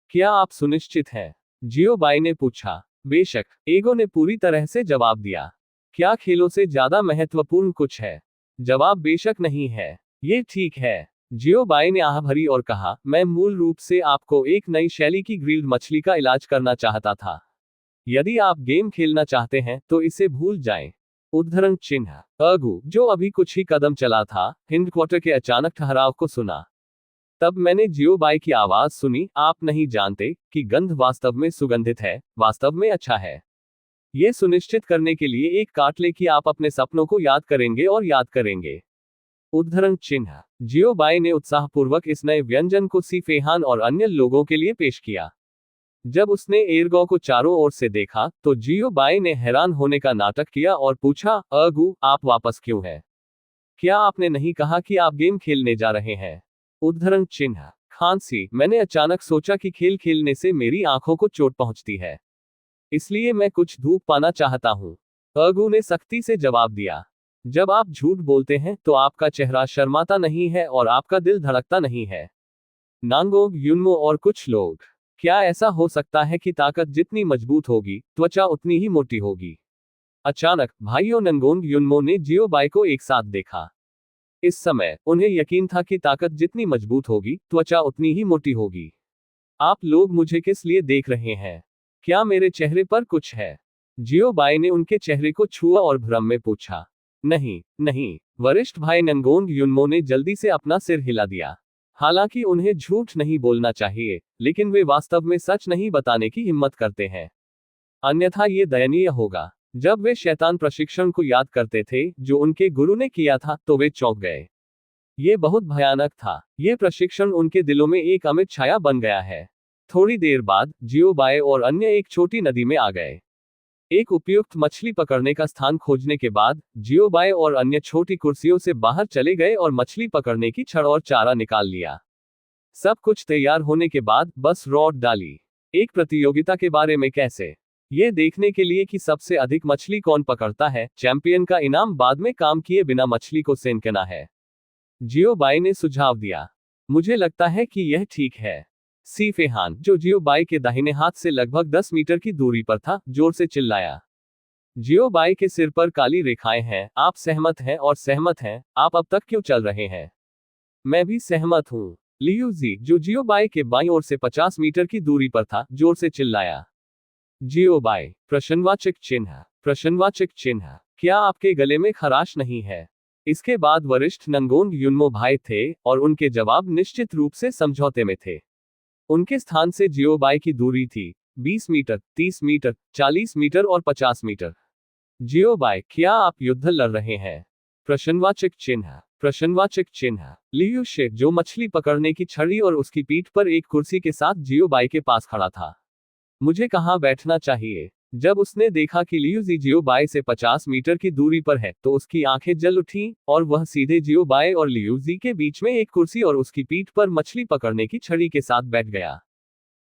S1: क्या आप सुनिश्चित हैं? जियोबाई ने पूछा। बेशक, एगो ने पूरी तरह से जवाब दिया। क्या खेलों से ज्यादा महत्वपूर्ण कुछ है? जवाब बेशक नहीं है। ये ठीक है। जियोबाई ने आह भरी और कहा, मैं मूल रूप से आपको एक नई शैली की ग्रिल्ड मछली का इलाज करना चाहता था। यदि आप गेम खेलना चाहते हैं, तो इसे भूल जाएं। उद्धरण चिन्ह। अगू, जो अभी कुछ ही कदम चला था, हिंडक्वार्टर के अचानक ठहराव को सुना। तब मैंने जियोबाई की आवाज सुनी, आप नहीं जानते कि गंध वास्तव में सुगंधित है, वास्तव में अच्छा है। ये सुनिश्चित करने के लिए एक काट ले कि आप अपने सपनों को याद करेंगे और याद करेंगे। उद्धरण चिन्ह। जियोबाई ने उत्साहपूर्वक इस नए व्यंजन को सीफेहान और अन्य लोगों के लिए पेश किया। जब उसने एरगो को चारों ओर से देखा, तो जियोबाई ने हैरान होने का नाटक किया और पूछा, अगू, आप वापस क्यों हैं? क्या आपने नहीं कहा कि आप गेम खेलने जा रहे हैं? उद्धरण चिन्ह। खांसी। मैंने अचानक सोचा कि खेल खेलने से मेरी आंखों को चोट पहुंचती है, इसलिए मैं कुछ धूप पाना चाहता हूं। अगू ने सख्ती से जवाब दिया। जब आप झूठ बोलते हैं, तो आपका चेहरा शर्माता नहीं है और आपका दिल धड़कता नहीं है। नांगोंग युनमो और कुछ लोग। क्या ऐसा हो सकता है कि ताकत जितनी मजबूत होगी, त्वचा उतनी ही मोटी होगी? अचानक भाइयों नंगोंग युनमो ने जियोबाई को एक साथ देखा। इस समय उन्हें यकीन था कि ताकत जितनी मजबूत होगी, त्वचा उतनी ही मोटी होगी। आप लोग मुझे किस लिए देख रहे हैं? क्या मेरे चेहरे पर कुछ है? जियोबाई ने उनके चेहरे को छुआ और भ्रम में पूछा। नहीं, नहीं। वरिष्ठ भाई नंगोंग युनमो ने जल्दी से अपना सिर हिला दिया। हालांकि उन्हें झूठ नहीं बोलना चाहिए, लेकिन वे वास्तव में सच नहीं बताने की हिम्मत करते हैं। अन्यथा ये दयनीय होगा। जब वे शैतान प्रशिक्षण को याद करते थे, जो उनके गुरु ने किया था, तो वे चौंक गए। ये बहुत भयानक था। ये प्रशिक्षण उनके दिलों में एक अमिट छाया बन गया है। थोड़ी देर बाद जियोबाई और अन्य एक छोटी नदी में आ गए। एक उपयुक्त मछली पकड़ने का स्थान खोजने के बाद जियोबाई और अन्य छोटी कुर्सियों से बाहर चले गए और मछली पकड़ने की छड़ और चारा निकाल लिया। सब कुछ तैयार होने के बाद बस रॉड डाली। एक प्रतियोगिता के बारे में कैसे? ये देखने के लिए कि सबसे अधिक मछली कौन पकड़ता है, चैंपियन का इनाम बाद में काम किए बिना मछली को सेंकना है। जियोबाई ने सुझाव दिया। मुझे लगता है कि यह ठीक है। सीफेहान, जो जियोबाई के दाहिने हाथ से लगभग 10 मीटर की दूरी पर था, जोर से चिल्लाया। जियोबाई के सिर पर काली रेखाएं हैं। आप सहमत हैं और सहमत हैं, आप अब तक क्यों चल रहे हैं? मैं भी सहमत हूँ। लियूजी, जो जियोबाई के बाईं ओर से 50 मीटर की दूरी पर था, जोर से चिल्लाया। जियोबाई। प्रश्नवाचक चिन्ह। प्रश्नवाचक चिन्ह। क्या आपके गले में खराश नहीं है? इसके बाद वरिष्ठ नंगोंग युनमो भाई थे, और उनके जवाब निश्चित रूप से समझौते में थे। उनके स्थान से जियोबाई की दूरी थी 20 मीटर, 30 मीटर, 40 मीटर और 50 मीटर। जियोबाई, क्या आप युद्ध लड़ रहे हैं? प्रश्नवाचक चिन्ह। प्रश्नवाचक चिन्ह। लियू शे, जो मछली पकड़ने की छड़ी और उसकी पीठ पर एक कुर्सी के साथ जियोबाई के पास खड़ा था। मुझे कहाँ बैठना चाहिए? जब उसने देखा कि लियूजी जियोबाई से 50 मीटर की दूरी पर है, तो उसकी आंखें जल उठीं, और वह सीधे जियोबाई और लियूजी के बीच में एक कुर्सी और उसकी पीठ पर मछली पकड़ने की छड़ी के साथ बैठ गया।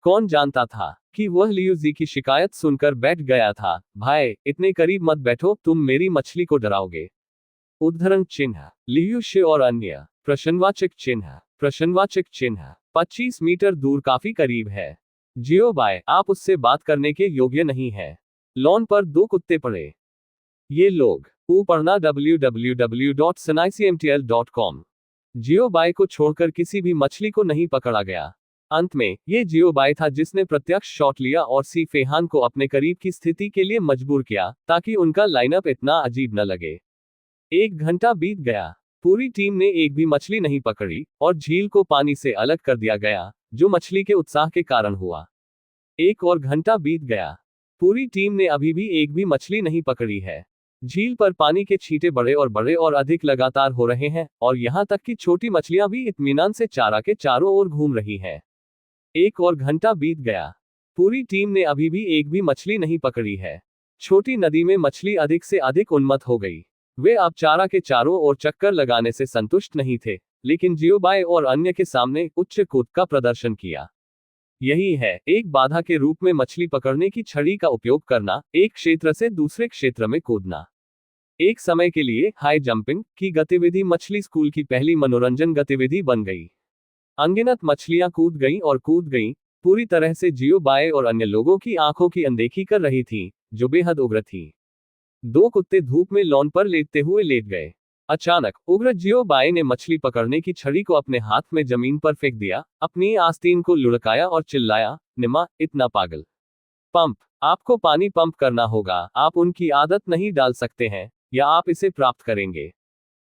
S1: कौन जानता था कि वह लियू जी की शिकायत सुनकर बैठ गया था। भाई, इतने करीब मत बैठो, तुम मेरी मछली को डराओगे। उद्धरण चिन्ह लियू शे और अन्य प्रश्नवाचक चिन्ह 25 मीटर दूर काफी करीब है। जियो बाय, आप उससे बात करने के योग्य नहीं है। लॉन पर दो कुत्ते पड़े। ये लोग पढ़ना www.sinaicmtl.com। जियो बाय को छोड़कर किसी भी मछली को नहीं पकड़ा गया। अंत में ये जियो बाय था जिसने प्रत्यक्ष शॉट लिया और सी फेहान को अपने करीब की स्थिति के लिए मजबूर किया ताकि उनका लाइनअप इतना अजीब न लगे। 1 घंटा बीत गया, पूरी टीम ने एक भी मछली नहीं पकड़ी और झील को पानी से अलग कर दिया गया, जो मछली के उत्साह के कारण हुआ। 1 और घंटा बीत गया, पूरी टीम ने अभी भी एक भी मछली नहीं पकड़ी है। झील पर पानी के छींटे बड़े और अधिक लगातार हो रहे हैं और यहाँ तक कि छोटी मछलियां भी इत्मीनान से चारा के चारों ओर घूम रही हैं। 1 और घंटा बीत गया, पूरी टीम ने अभी भी एक भी मछली नहीं पकड़ी है। छोटी नदी में मछली अधिक से अधिक उन्मत्त हो गई। वे अब चारा के चारों ओर चक्कर लगाने से संतुष्ट नहीं थे, लेकिन जियो बाय और अन्य के सामने उच्च कूद का प्रदर्शन किया। यही है एक बाधा के रूप में मछली पकड़ने की छड़ी का उपयोग करना, एक क्षेत्र से दूसरे क्षेत्र में कूदना। एक समय के लिए हाई जंपिंग की गतिविधि मछली स्कूल की पहली मनोरंजन गतिविधि बन गई। अनगिनत मछलियां कूद गईं, पूरी तरह से जियो बाय और अन्य लोगों की आंखों की अनदेखी कर रही थीं, जो बेहद उग्र थी। दो कुत्ते धूप में लॉन पर लेटते हुए लेट गए। अचानक उग्र जियो बाय ने मछली पकड़ने की छड़ी को अपने हाथ में जमीन पर फेंक दिया, अपनी आस्तीन को लुढ़काया और चिल्लाया, निमा, इतना पागल। पंप, आपको पानी पंप करना होगा, आप उनकी आदत नहीं डाल सकते हैं, या आप इसे प्राप्त करेंगे।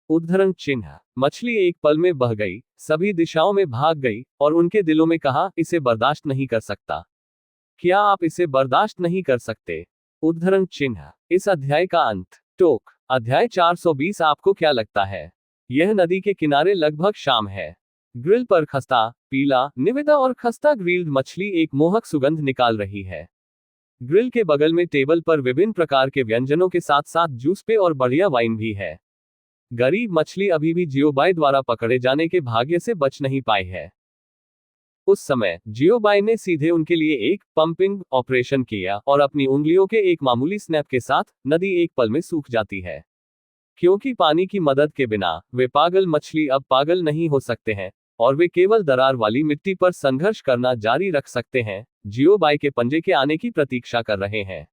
S1: उद्धरण चिन्ह मछली एक पल में बह गई, सभी दिशाओं में भाग गई और उनके दिलों में कहा, इसे बर्दाश्त नहीं कर सकता। क्या आप इसे बर्दाश्त नहीं कर सकते? उद्धरण चिन्ह इस अध्याय का अंत। टोक अध्याय 420। आपको क्या लगता है? यह नदी के किनारे लगभग शाम है। ग्रिल पर खस्ता, पीला, निवेदा और खस्ता ग्रिल्ड मछली एक मोहक सुगंध निकाल रही है। ग्रिल के बगल में टेबल पर विभिन्न प्रकार के व्यंजनों के साथ साथ जूस पे और बढ़िया वाइन भी है। गरीब मछली अभी भी जियो बाय द्वारा पकड़े जाने के भाग्य से बच नहीं पाई है। उस समय जियो बाय ने सीधे उनके लिए एक पंपिंग ऑपरेशन किया और अपनी उंगलियों के एक मामूली स्नैप के साथ नदी एक पल में सूख जाती है। क्योंकि पानी की मदद के बिना वे पागल मछली अब पागल नहीं हो सकते हैं और वे केवल दरार वाली मिट्टी पर संघर्ष करना जारी रख सकते हैं, जियो बाय के पंजे के आने की प्रतीक्षा कर रहे हैं।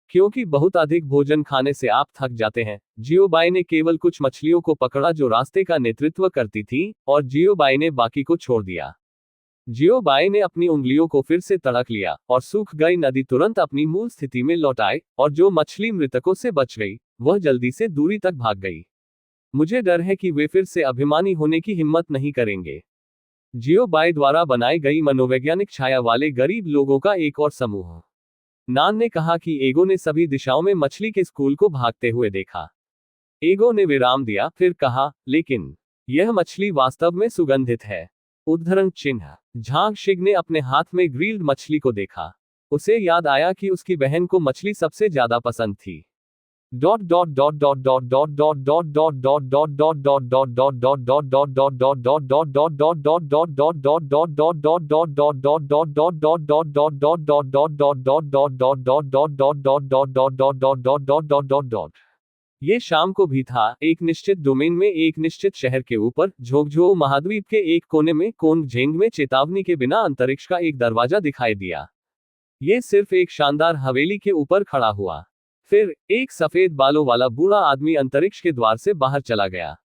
S1: क्योंकि बहुत अधिक भोजन खाने से आप थक जाते हैं, जियो बाय ने केवल कुछ मछलियों को पकड़ा जो रास्ते का नेतृत्व करती थी और जियो बाय ने बाकी को छोड़ दिया। जियो बाय ने अपनी उंगलियों को फिर से तड़क लिया और सूख गई नदी तुरंत अपनी मूल स्थिति में लौट आई और जो मछली मृतकों से बच गई, वह जल्दी से दूरी तक भाग गई। मुझे डर है कि वे फिर से अभिमानी होने की हिम्मत नहीं करेंगे। जियो बाय द्वारा बनाई गई मनोवैज्ञानिक छाया वाले गरीब लोगों का एक और समूह। नान ने कहा कि एगो ने सभी दिशाओं में मछली के स्कूल को भागते हुए देखा। एगो ने विराम दिया, फिर कहा, लेकिन यह मछली वास्तव में सुगंधित है। उद्धरण चिन्ह झांग शिग ने अपने हाथ में ग्रिल्ड मछली को देखा। उसे याद आया कि उसकी बहन को मछली सबसे ज्यादा पसंद थी। ये शाम को भी था, एक निश्चित डोमेन में एक निश्चित शहर के ऊपर झोंगझोऊ महाद्वीप के एक कोने में कोंगझेंग में चेतावनी के बिना अंतरिक्ष का एक दरवाजा दिखाई दिया। ये सिर्फ एक शानदार हवेली के ऊपर खड़ा हुआ। फिर एक सफेद बालों वाला बूढ़ा आदमी अंतरिक्ष के द्वार से बाहर चला गया।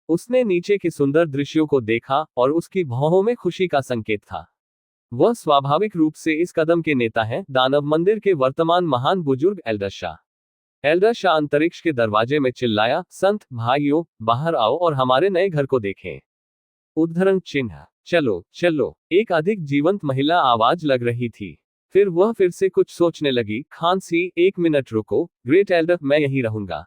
S1: उसने नीचे के सुंदर दृश्यों को देखा और उसकी भौहों में खुशी का संकेत था। वह स्वाभाविक रूप से इस कदम के नेता हैं, दानव मंदिर के वर्तमान महान बुजुर्ग एल्डर शाह अंतरिक्ष के दरवाजे में चिल्लाया, संत भाइयों, बाहर आओ और हमारे नए घर को देखें। उद्धरण चिन्ह चलो चलो, एक अधिक जीवंत महिला आवाज लग रही थी। फिर वह फिर से कुछ सोचने लगी, खांसी, 1 मिनट रुको, ग्रेट एल्डर, मैं यहीं रहूंगा।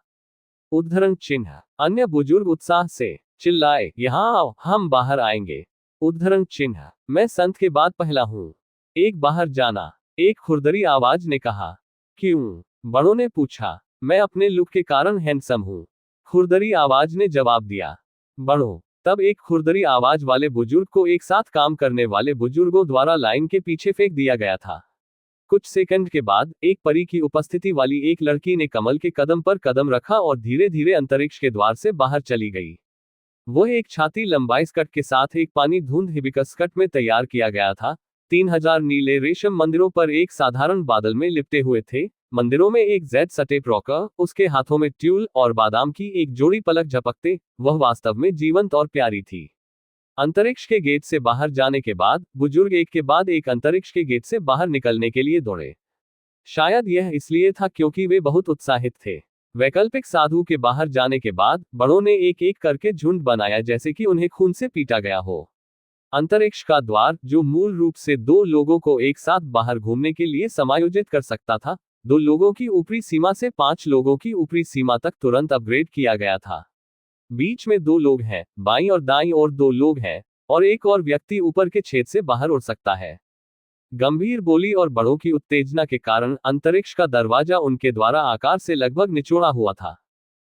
S1: उद्धरण चिन्ह अन्य बुजुर्ग उत्साह से चिल्लाए, यहां आओ, हम बाहर आएंगे। उद्धरण चिन्ह मैं संत के बाद पहला हूं। एक बाहर जाना, एक खुरदरी आवाज ने कहा। क्यों? बड़ों ने पूछा। मैं अपने लुक के कारण हैंडसम हूं, खुरदरी आवाज ने जवाब दिया। बड़ों, तब एक खुरदरी आवाज वाले बुजुर्ग को एक साथ काम करने वाले बुजुर्गों द्वारा लाइन के पीछे फेंक दिया गया था। कुछ सेकंड के बाद एक परी की उपस्थिति वाली एक लड़की ने कमल के कदम पर कदम रखा और धीरे धीरे अंतरिक्ष के द्वार से बाहर चली गई। वह एक छाती लंबाई स्कर्ट के साथ एक पानी धुंध हिबिस्कस स्कर्ट में तैयार किया गया था। 3000 नीले रेशम मंदिरों पर एक साधारण बादल में लिपटे हुए थे। मंदिरों में एक जेड सटेप रॉकर, उसके हाथों में ट्यूल और बादाम की एक जोड़ी पलक झपकते, वह वास्तव में जीवंत और प्यारी थी। अंतरिक्ष के गेट से बाहर जाने के बाद बुजुर्ग एक के बाद एक अंतरिक्ष के गेट से बाहर निकलने के लिए दौड़े। शायद यह इसलिए था क्योंकि वे बहुत उत्साहित थे। वैकल्पिक साधु के बाहर जाने के बाद बड़ों ने एक एक करके झुंड बनाया जैसे कि उन्हें खून से पीटा गया हो। अंतरिक्ष का द्वार, जो मूल रूप से 2 लोगों को एक साथ बाहर घूमने के लिए समायोजित कर सकता था, 2 लोगों की ऊपरी सीमा से 5 लोगों की ऊपरी सीमा तक तुरंत अपग्रेड किया गया था। बीच में 2 लोग हैं, बाईं और दाईं ओर 2 लोग हैं, और एक और व्यक्ति ऊपर के छेद से बाहर उड़ सकता है। गंभीर बोली और बड़ों की उत्तेजना के कारण अंतरिक्ष का दरवाजा उनके द्वारा आकार से लगभग निचोड़ा हुआ था।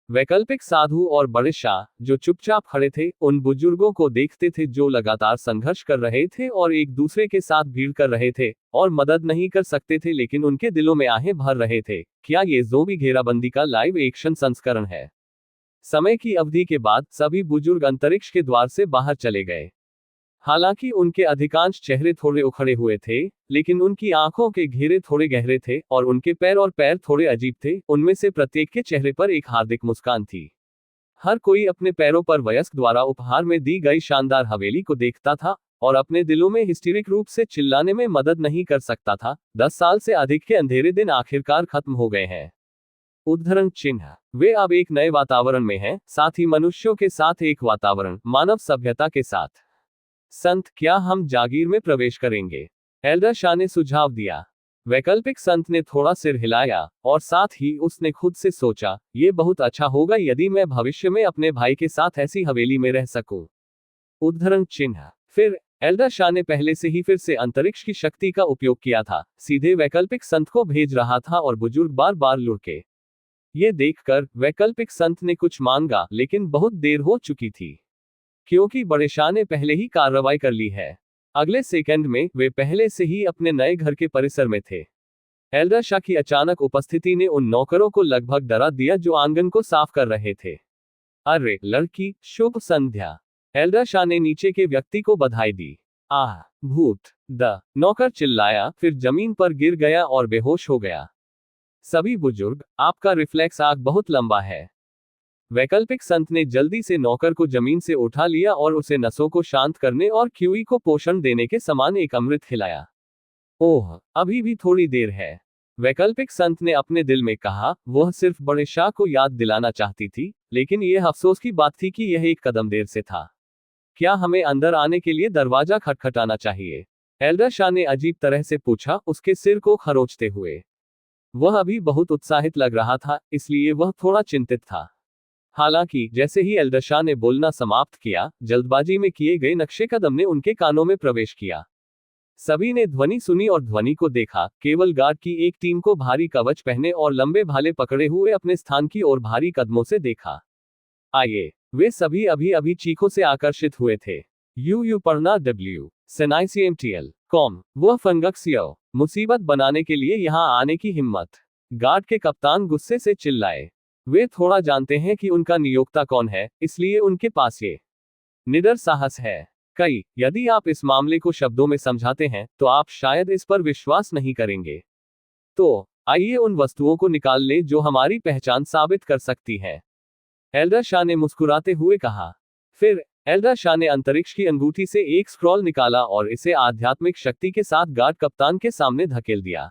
S1: वैकल्पिक साधु और बड़े शाह, जो चुपचाप खड़े थे, उन बुजुर्गों को देखते थे जो लगातार संघर्ष कर रहे थे और एक दूसरे के साथ भीड़ कर रहे थे और मदद नहीं कर सकते थे, लेकिन उनके दिलों में आहें भर रहे थे। क्या ये ज़ोंबी घेराबंदी का लाइव एक्शन संस्करण है? समय की अवधि के बाद सभी बुजुर्ग अंतरिक्ष के द्वार से बाहर चले गए। हालांकि उनके अधिकांश चेहरे थोड़े उखड़े हुए थे, लेकिन उनकी आंखों के घेरे थोड़े गहरे थे और उनके पैर थोड़े अजीब थे। उनमें से प्रत्येक के चेहरे पर एक हार्दिक मुस्कान थी। हर कोई अपने पैरों पर वयस्क द्वारा उपहार में दी गई शानदार हवेली को देखता था और अपने दिलों में हिस्टीरिक रूप से चिल्लाने में मदद नहीं कर सकता था। 10 साल से अधिक के अंधेरे दिन आखिरकार खत्म हो गए हैं। उद्धरण चिन्ह। वे अब एक नए वातावरण में हैं, साथ ही मनुष्यों के साथ एक वातावरण, मानव सभ्यता के साथ। संत, क्या हम जागीर में प्रवेश करेंगे? एल्डर शाह ने सुझाव दिया। वैकल्पिक संत ने थोड़ा सिर हिलाया और साथ ही उसने खुद से सोचा, ये बहुत अच्छा होगा यदि मैं भविष्य में अपने भाई के साथ ऐसी हवेली में रह सकूं। उद्धरण चिन्ह। फिर एल्डर शाह ने पहले से ही फिर से अंतरिक्ष की शक्ति का उपयोग किया था, सीधे वैकल्पिक संत को भेज रहा था और बुजुर्ग बार बार लुढ़के। ये देखकर वैकल्पिक संत ने कुछ मांगा, लेकिन बहुत देर हो चुकी थी, क्योंकि बड़े शाह ने पहले ही कार्रवाई कर ली है। अगले सेकंड में वे पहले से ही अपने नए घर के परिसर में थे। एल्डर शाह की अचानक उपस्थिति ने उन नौकरों को लगभग डरा दिया जो आंगन को साफ कर रहे थे। अरे लड़की, शुभ संध्या। एल्डर शाह ने नीचे के व्यक्ति को बधाई दी। आह भूत, द नौकर चिल्लाया, फिर जमीन पर गिर गया और बेहोश हो गया। सभी बुजुर्ग, आपका रिफ्लेक्स आग बहुत लंबा है। वैकल्पिक संत ने जल्दी से नौकर को जमीन से उठा लिया और उसे नसों को शांत करने और क्यूई को पोषण देने के समान एक अमृत खिलाया। ओह, अभी भी थोड़ी देर है, वैकल्पिक संत ने अपने दिल में कहा। वह सिर्फ बड़े शाह को याद दिलाना चाहती थी, लेकिन यह अफसोस की बात थी कि यह एक कदम देर से था। क्या हमें अंदर आने के लिए दरवाजा खटखटाना चाहिए? एल्डर शाह ने अजीब तरह से पूछा, उसके सिर को खरोंचते हुए। वह अभी बहुत उत्साहित लग रहा था, इसलिए वह थोड़ा चिंतित था। हालांकि जैसे ही एल्डर शाह ने बोलना समाप्त किया, जल्दबाजी में किए गए नक्शे कदम ने उनके कानों में प्रवेश किया। सभी ने ध्वनि सुनी और ध्वनि को देखा। केवल गार्ड की एक टीम को भारी कवच पहने और लंबे भाले पकड़े हुए अपने स्थान की ओर भारी कदमों से देखा। आइए, वे सभी अभी अभी चीखों से आकर्षित हुए थे। यू पढ़ना डब्ल्यू सेनाइसीएमटीएल कॉम। वह फंगक्सियो, मुसीबत बनाने के लिए यहां आने की हिम्मत। गार्ड के कप्तान गुस्से से चिल्लाए। वे थोड़ा जानते हैं कि उनका नियोक्ता कौन है, इसलिए उनके पास ये निडर साहस है। यदि आप इस मामले को शब्दों में समझाते हैं तो आप शायद इस पर विश्वास नहीं करेंगे। तो आइए उन वस्तुओं को निकाल लें जो हमारी पहचान साबित कर सकती हैं, एल्डर शाह ने मुस्कुराते हुए कहा। फिर एल्डर शाह ने अंतरिक्ष की अंगूठी से एक स्क्रॉल निकाला और इसे आध्यात्मिक शक्ति के साथ गार्ड कप्तान के सामने धकेल दिया।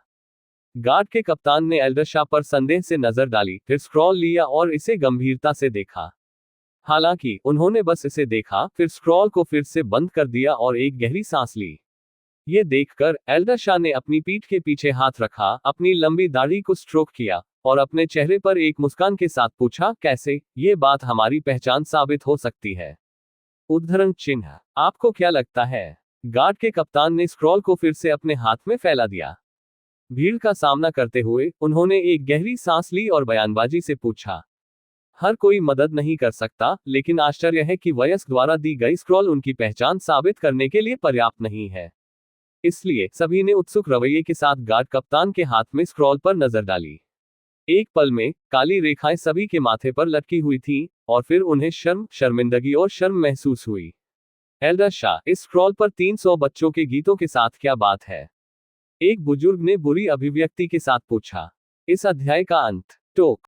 S1: गार्ड के कप्तान ने एल्डर शाह पर संदेह से नजर डाली, फिर स्क्रॉल लिया और इसे गंभीरता से देखा। हालांकि उन्होंने बस इसे देखा, फिर स्क्रॉल को फिर से बंद कर दिया और एक गहरी सांस ली। ये देखकर एल्डर शाह ने अपनी पीठ के पीछे हाथ रखा, अपनी लंबी दाढ़ी को स्ट्रोक किया और अपने चेहरे पर एक मुस्कान के साथ पूछा, कैसे ये बात हमारी पहचान साबित हो सकती है? उद्धरण चिन्ह। आपको क्या लगता है? गार्ड के कप्तान ने स्क्रॉल को फिर से अपने हाथ में फैला दिया। भीड़ का सामना करते हुए उन्होंने एक गहरी सांस ली और बयानबाजी से पूछा, हर कोई मदद नहीं कर सकता, लेकिन आश्चर्य है कि वयस्क द्वारा दी गई स्क्रॉल उनकी पहचान साबित करने के लिए पर्याप्त नहीं है। इसलिए सभी ने उत्सुक रवैये के साथ गार्ड कप्तान के हाथ में स्क्रॉल पर नजर डाली। एक पल में काली रेखाएं सभी के माथे पर लटकी हुई थीं, और फिर उन्हें शर्म, शर्मिंदगी और शर्म महसूस हुई। एल्डर शाह, इस स्क्रॉल पर 300 बच्चों के गीतों के साथ क्या बात है? एक बुजुर्ग ने बुरी अभिव्यक्ति के साथ पूछा। इस अध्याय का अंत। टोक